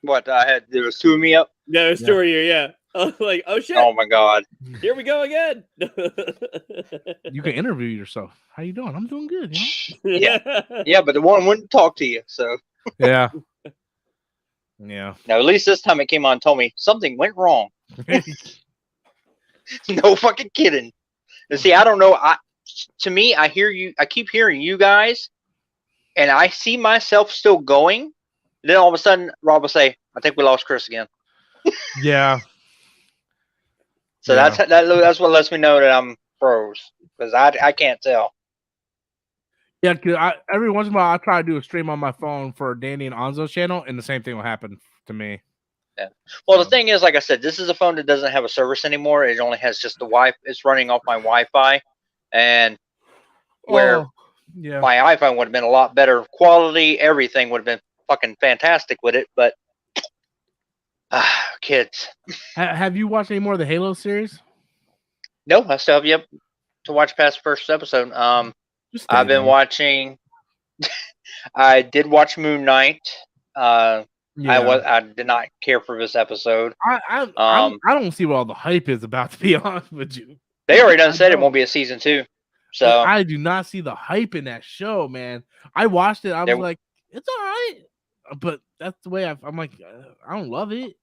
What there was two of me up? No, there's two of you, yeah. I was like, oh shit. Oh my God. Here we go again. You can interview yourself. How you doing? I'm doing good, Yeah, but the one wouldn't talk to you, so yeah. Yeah. Now at least this time it came on and told me something went wrong. No fucking kidding. And see, I don't know. To me, I keep hearing you guys, and I see myself still going. Then all of a sudden, Rob will say, "I think we lost Chris again." Yeah. So that's what lets me know that I'm froze, because I can't tell. Yeah, because every once in a while I try to do a stream on my phone for Danny and Anzo's channel, and the same thing will happen to me. Yeah. Well, the thing is, like I said, this is a phone that doesn't have a service anymore. It only has just the Wi-Fi. It's running off my Wi-Fi, and where my iPhone would have been a lot better quality, everything would have been fucking fantastic with it. But kids. Have you watched any more of the Halo series? No, I still have yet to watch past the first episode. I've been watching. I did watch Moon Knight. I did not care for this episode. I don't see what all the hype is about, to be honest with you. They already done said it won't be a season 2. So I do not see the hype in that show, man. I watched it. I was like, it's all right, but that's the way I'm like, I don't love it.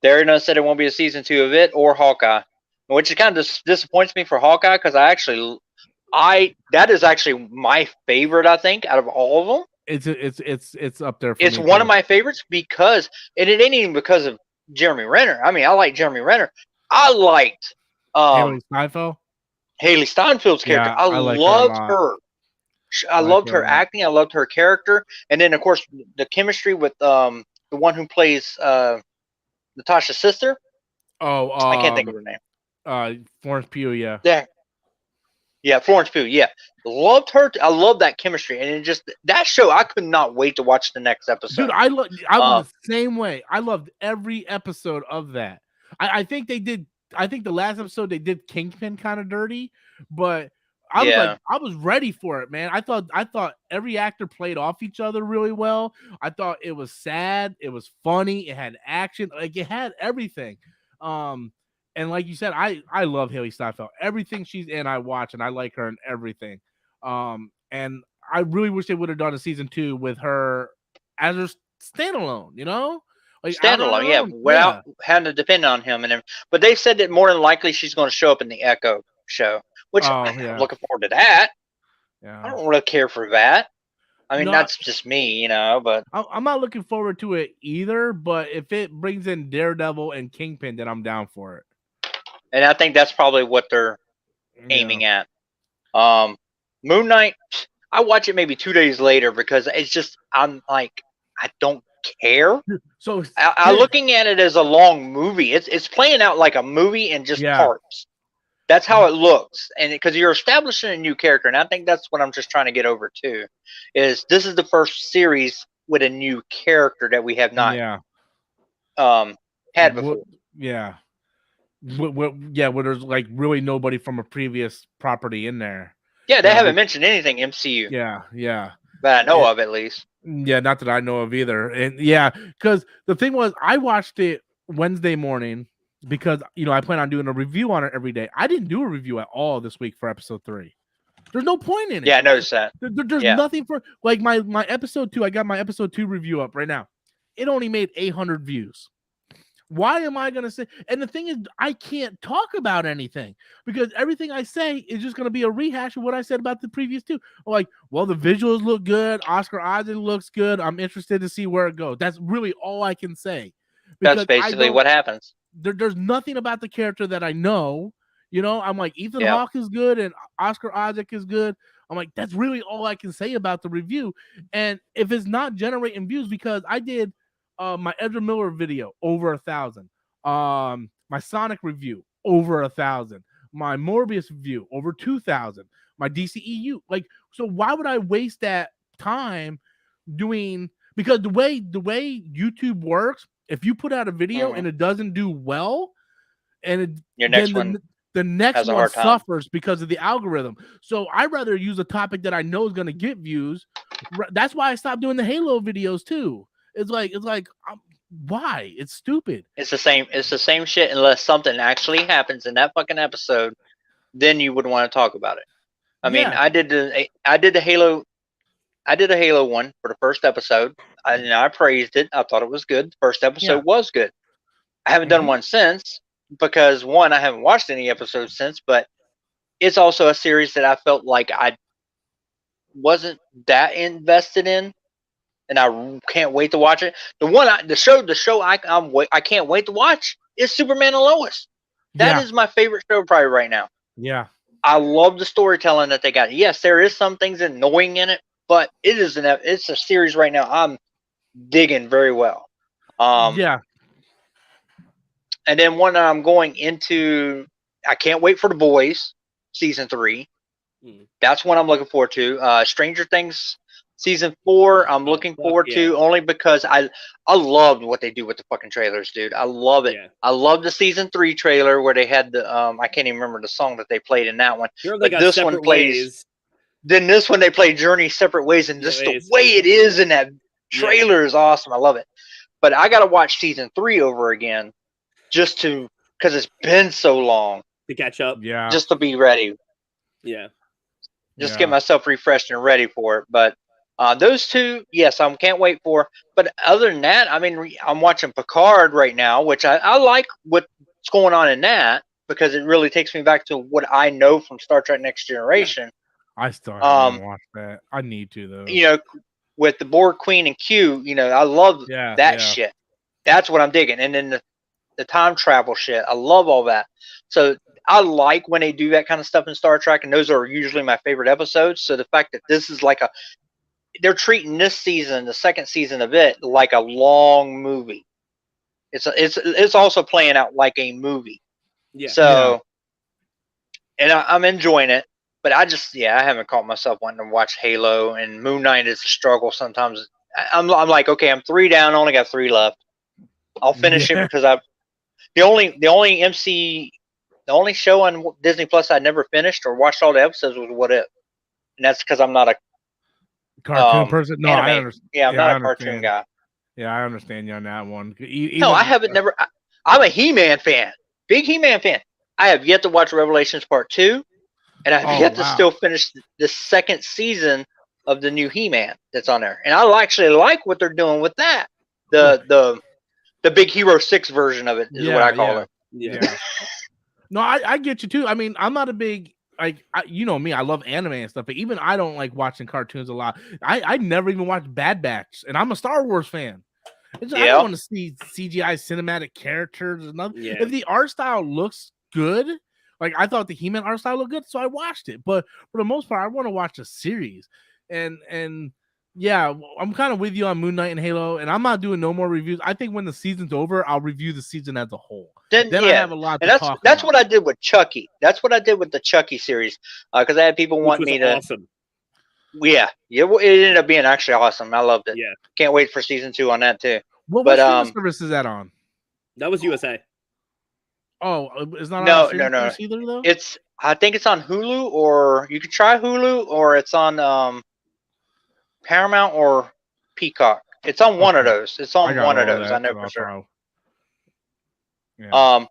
They already done said it won't be a season 2 of it or Hawkeye, which kind of disappoints me for Hawkeye, because that is actually my favorite. I think out of all of them. It's up there. It's one of my favorites because, and it ain't even because of Jeremy Renner. I mean, I like Jeremy Renner. I liked Haley Steinfeld. Haley Steinfeld's character. Yeah, I loved her. I loved her acting. I loved her character, and then of course the chemistry with the one who plays Natasha's sister. Oh, I can't think of her name. Florence Pugh. Yeah. Yeah, Florence Pugh. Yeah, loved her. I love that chemistry, and it just that show. I could not wait to watch the next episode. Dude, I was the same way. I loved every episode of that. I think they did. I think the last episode they did Kingpin kind of dirty, but I was ready for it, man. I thought every actor played off each other really well. I thought it was sad. It was funny. It had action. Like it had everything. And like you said, I love Haley Steinfeld. Everything she's in, I watch, and I like her in everything. And I really wish they would have done a season 2 with her as her standalone, Like standalone, without having to depend on him. But they said that more than likely she's going to show up in the Echo show, which I'm looking forward to that. Yeah. I don't really care for that. I mean, that's just me, but I'm not looking forward to it either. But if it brings in Daredevil and Kingpin, then I'm down for it. And I think that's probably what they're aiming at. Moon Knight, I watch it maybe 2 days later because it's just, I'm like, I don't care. So I'm looking at it as a long movie. It's playing out like a movie in just parts. That's how it looks. And because you're establishing a new character. And I think that's what I'm just trying to get over too, is this is the first series with a new character that we have not had before. Where there's like really nobody from a previous property in there. Yeah, they haven't mentioned anything MCU. Yeah. That I know of, at least. Yeah, not that I know of either. And because the thing was, I watched it Wednesday morning, because I plan on doing a review on it every day. I didn't do a review at all this week for episode 3. There's no point in it. Yeah, I noticed that. There's nothing for like my episode 2. I got my episode 2 review up right now. It only made 800 views. Why am I gonna say? And the thing is, I can't talk about anything because everything I say is just gonna be a rehash of what I said about the previous 2. Like, well, the visuals look good. Oscar Isaac looks good. I'm interested to see where it goes. That's really all I can say. That's basically what happens. There's nothing about the character that I know. I'm like, Ethan Hawke is good and Oscar Isaac is good. I'm like, that's really all I can say about the review. And if it's not generating views, because I did my Ezra Miller video over 1,000, my Sonic review over 1,000, my Morbius review over 2,000, my DCEU. Like, so why would I waste that time doing? Because the way YouTube works, if you put out a video and it doesn't do well, and your next one. The next one suffers because of the algorithm. So I'd rather use a topic that I know is going to get views. That's why I stopped doing the Halo videos too. It's like why? It's stupid. It's the same shit unless something actually happens in that fucking episode. Then you would want to talk about it. I mean, I did the Halo one for the first episode. I praised it. I thought it was good. The first episode was good. I haven't done one since. Because one, I haven't watched any episodes since, but it's also a series that I felt like I wasn't that invested in, and I can't wait to watch it. The show I can't wait to watch is Superman and Lois. That is my favorite show probably right now. Yeah, I love the storytelling that they got. Yes, there is some things annoying in it, but it's a series right now I'm digging very well. And then one I'm going into, I can't wait for The Boys season 3. That's one I'm looking forward to. Stranger Things season 4, I'm looking forward to only because I loved what they do with the fucking trailers, dude. I love it. Yeah. I love the season 3 trailer where they had the I can't even remember the song that they played in that one. Sure, but this one plays. Then this one they play Journey Separate Ways, and just the way it is in that trailer is awesome. I love it. But I got to watch season 3 over again. Just because it's been so long to catch up, just to be ready, get myself refreshed and ready for it. But those two, yes, I can't wait for. But other than that, I mean, I'm watching Picard right now, which I like what's going on in that because it really takes me back to what I know from Star Trek Next Generation. I still haven't watched that. I need to though. With the Borg Queen and Q, I love that shit. That's what I'm digging, and then the time travel shit. I love all that. So I like when they do that kind of stuff in Star Trek, and those are usually my favorite episodes. So the fact that this is like they're treating this season, the second season of it, like a long movie. It's also playing out like a movie. Yeah. So, and I'm enjoying it, but I haven't caught myself wanting to watch Halo, and Moon Knight is a struggle sometimes. I'm like, okay, I'm 3 down, only got 3 left. I'll finish it because the only show on Disney Plus I never finished or watched all the episodes was What If, and that's because I'm not a cartoon person. No, I understand. Yeah, I'm not a cartoon guy. Yeah, I understand you on that one. No, I haven't never. I'm a He-Man fan, big He-Man fan. I have yet to watch Revelations Part 2, and I've yet to still finish the second season of the new He-Man that's on there, and I actually like what they're doing with that. The Big Hero 6 version of it is what I call it. Yeah. No, I get you too. I mean, I'm not a big me. I love anime and stuff, but even I don't like watching cartoons a lot. I never even watched Bad Batch, and I'm a Star Wars fan. I don't want to see CGI cinematic characters and nothing. Yeah. If the art style looks good, like I thought the He-Man art style looked good, so I watched it. But for the most part, I want to watch a series, and. Yeah, I'm kind of with you on Moon Knight and Halo, and I'm not doing no more reviews. I think when the season's over, I'll review the season as a whole. Then I have a lot to talk about. That's what I did with Chucky. That's what I did with the Chucky series because I had people want me to. Awesome. Yeah, it ended up being actually awesome. I loved it. Yeah, can't wait for season 2 on that too. What service is that on? That was USA. Oh, it's not. No. Either, though? I think it's on Hulu, or you could try Hulu, or it's on Paramount or Peacock. It's on one of those. It's on one of those. I know for sure. Yeah.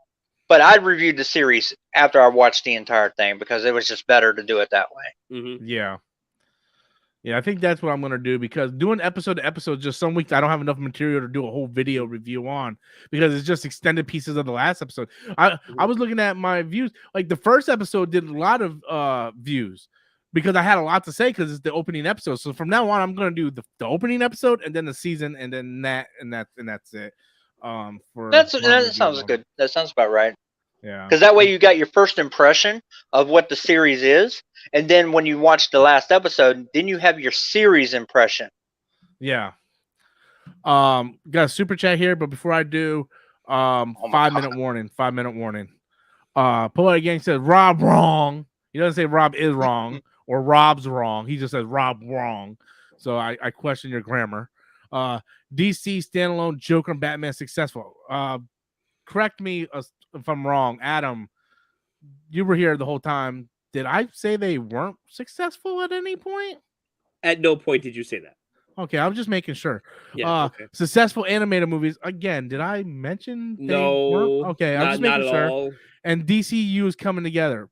But I reviewed the series after I watched the entire thing because it was just better to do it that way. Mm-hmm. Yeah. Yeah, I think that's what I'm going to do because doing episode to episode, just some weeks I don't have enough material to do a whole video review on because it's just extended pieces of the last episode. I was looking at my views. Like the first episode did a lot of views because I had a lot to say because it's the opening episode. So from now on, I'm going to do the opening episode and then the season and then that's it. That sounds good. That sounds about right. Yeah. Because that way you got your first impression of what the series is, and then when you watch the last episode, then you have your series impression. Yeah. Got a super chat here, but before I do, 5-minute warning. 5-minute warning. Poetic Gang says Rob wrong. He doesn't say Rob is wrong or Rob's wrong. He just says Rob wrong. So I question your grammar. DC standalone Joker and Batman successful. Correct me if I'm wrong, Adam. You were here the whole time. Did I say they weren't successful at any point? At no point did you say that. Okay, I was just making sure. Yeah. Okay. Successful animated movies. Again, did I mention they No. weren't? Okay, I'm just making sure. All. And DCEU is coming together.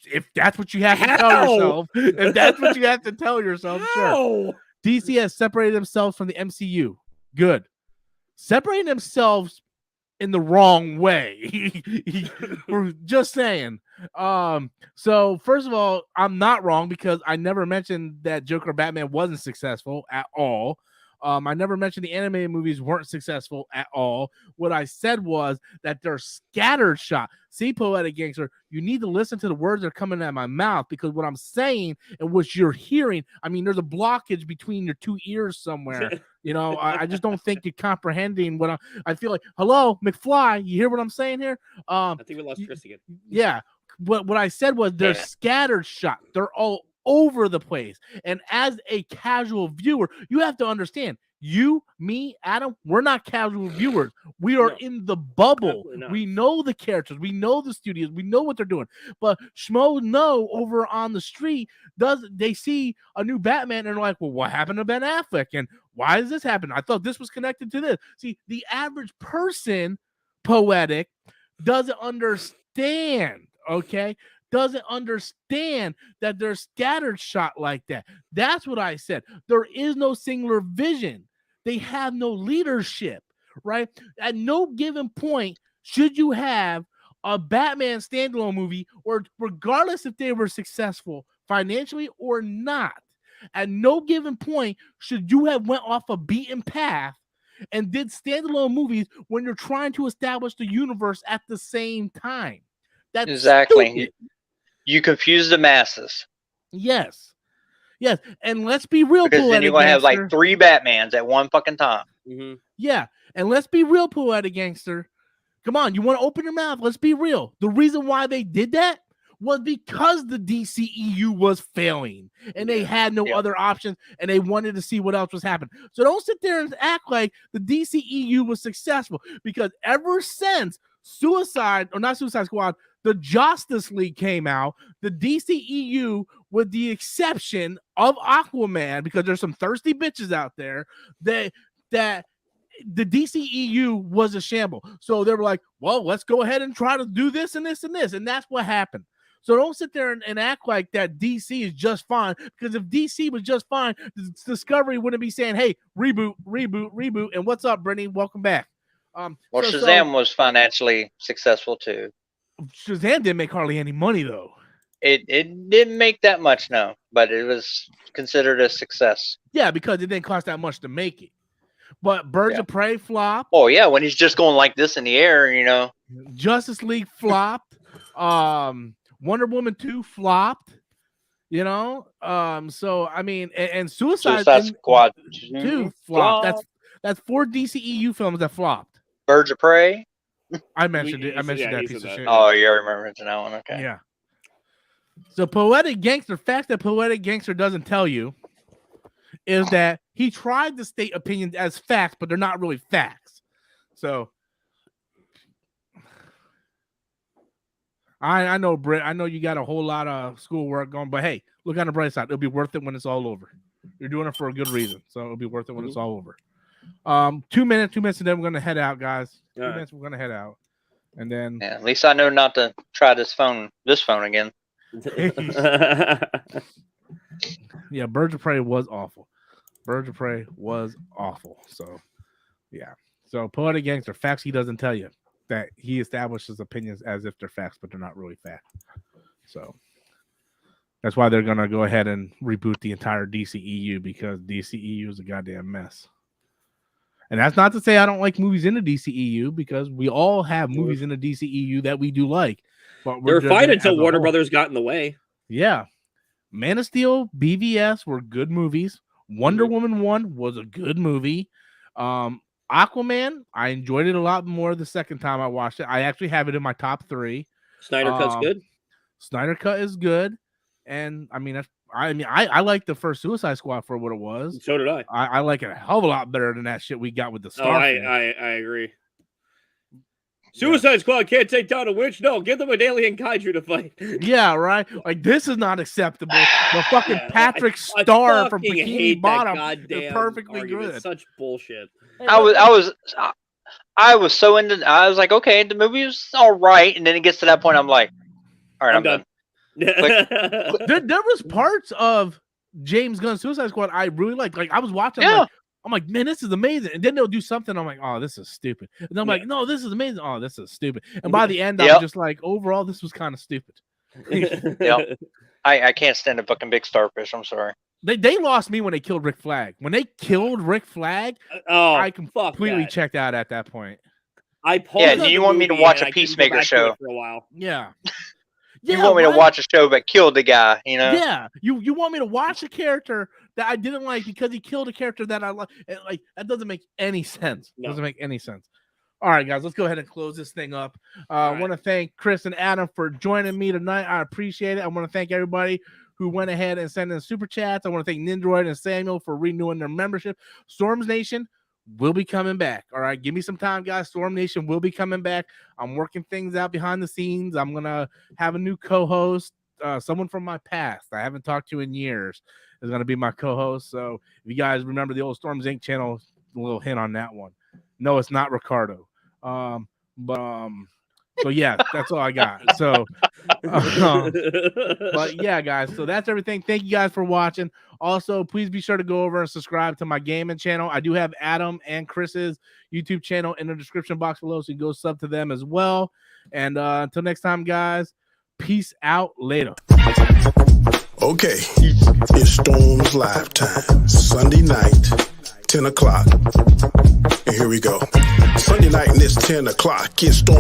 If that's what you have to tell yourself, if that's what you have to tell yourself, sure. DC has separated themselves from the MCU. Good. Separating themselves in the wrong way. We're just saying. So first of all, I'm not wrong because I never mentioned that Joker Batman wasn't successful at all. I never mentioned the animated movies weren't successful at all. What I said was that they're scattered shot. See, Poetic Gangster, you need to listen to the words that are coming out of my mouth because what I'm saying and what you're hearing, I mean, there's a blockage between your two ears somewhere. You know, I just don't think you're comprehending what I feel like. Hello, McFly, you hear what I'm saying here? I think we lost Chris again. Yeah. What I said was they're scattered shot. They're all over the place. And as a casual viewer, you have to understand, you, me, Adam, we're not casual viewers. We are in the bubble. We know the characters. We know the studios. We know what they're doing. But Schmo know over on the street, they see a new Batman and they're like, well, what happened to Ben Affleck? And why does this happen? I thought this was connected to this. See, the average person, Poetic, doesn't understand, okay? Doesn't understand that they're scattered shot like that. That's what I said. There is no singular vision. They have no leadership, right? At no given point should you have a Batman standalone movie, or regardless if they were successful financially or not, at no given point should you have went off a beaten path and did standalone movies when you're trying to establish the universe at the same time. That's exactly. stupid. You confuse the masses. Yes. And let's be real, because then you're going to have like 3 Batmans at one fucking time. Mm-hmm. Yeah. And let's be real, Poetic Gangster. Come on, you want to open your mouth? Let's be real. The reason why they did that was because the DCEU was failing and they had no other options and they wanted to see what else was happening. So don't sit there and act like the DCEU was successful, because ever since Suicide Squad, the Justice League came out, the DCEU, with the exception of Aquaman, because there's some thirsty bitches out there, that the DCEU was a shamble. So they were like, well, let's go ahead and try to do this and this and this. And that's what happened. So don't sit there and act like that DC is just fine, because if DC was just fine, Discovery wouldn't be saying, hey, reboot. And what's up, Brittany? Welcome back. Shazam was financially successful too. Shazam didn't make hardly any money though. It didn't make that much, no, but it was considered a success. Yeah, because it didn't cost that much to make it. But Birds of Prey flopped. Oh yeah, when he's just going like this in the air, you know. Justice League flopped. Wonder Woman 2 flopped. You know, so I mean, and Suicide Squad 2 flopped. That's 4 DCEU films that flopped. Birds of Prey. I mentioned it. I mentioned that piece of shit. Oh, yeah, I remember that one. Okay. Yeah. So Poetic Gangster, fact that Poetic Gangster doesn't tell you is that he tried to state opinions as facts, but they're not really facts. So I know, Britt. I know you got a whole lot of schoolwork going, but hey, look on the bright side. It'll be worth it when it's all over. You're doing it for a good reason, so it'll be worth it when it's all over. 2 minutes, and then we're gonna head out, guys. 2 minutes, we're gonna head out. And then at least I know not to try this phone again. Yeah, Birds of Prey was awful. So yeah. So Poetic Gangster, facts he doesn't tell you, that he establishes opinions as if they're facts, but they're not really facts. So that's why they're gonna go ahead and reboot the entire DCEU, because DCEU is a goddamn mess. And that's not to say I don't like movies in the DCEU, because we all have movies in the DCEU that we do like. But they're fine until Warner Brothers got in the way. Yeah. Man of Steel, BVS were good movies. Wonder Woman 1 was a good movie. Aquaman, I enjoyed it a lot more the second time I watched it. I actually have it in my top 3. Snyder Cut's good. Snyder Cut is good. And I mean, I like the first Suicide Squad for what it was. So did I. I like it a hell of a lot better than that shit we got with the Star. I agree. Suicide Squad can't take down a witch. No, give them an alien kaiju to fight. Yeah, right. Like, this is not acceptable. The fucking Patrick Star from Bikini Bottom is perfectly argument. good. Such bullshit. I was so into. I was like, okay, the movie was all right, and then it gets to that point, I'm like, all right, I'm done. There was parts of James Gunn's Suicide Squad I really liked. Like, I was watching. I'm like, man, this is amazing. And then they'll do something. I'm like, oh, this is stupid. And then I'm like, no, this is amazing. Oh, this is stupid. And by the end, I'm just like, overall, this was kind of stupid. I can't stand a fucking big starfish. I'm sorry. They lost me when they killed Rick Flag. When they killed Rick Flag, I completely checked out at that point. Do you want me to watch a Peacemaker show for a while? Yeah. You want me to watch a show that killed the guy, you know? Yeah. You want me to watch a character that I didn't like because he killed a character that I like? Like, that doesn't make any sense. No. Doesn't make any sense. All right, guys, let's go ahead and close this thing up. I want to thank Chris and Adam for joining me tonight. I appreciate it. I want to thank everybody who went ahead and sent in super chats. I want to thank Nindroid and Samuel for renewing their membership. Storms Nation will be coming back. All right, give me some time, guys. Storm Nation will be coming back. I'm working things out behind the scenes. I'm gonna have a new co-host, someone from my past I haven't talked to in years is gonna be my co-host. So if you guys remember the old Storms Inc. channel, a little hint on that one. No, it's not Ricardo. So yeah, that's all I got. So, but yeah, guys. So that's everything. Thank you guys for watching. Also, please be sure to go over and subscribe to my gaming channel. I do have Adam and Chris's YouTube channel in the description box below, so you can go sub to them as well. And until next time, guys, peace out. Later. Okay, it's Storm's Live time. Sunday night, 10 o'clock. And here we go. Sunday night, and it's 10 o'clock. It's Storm.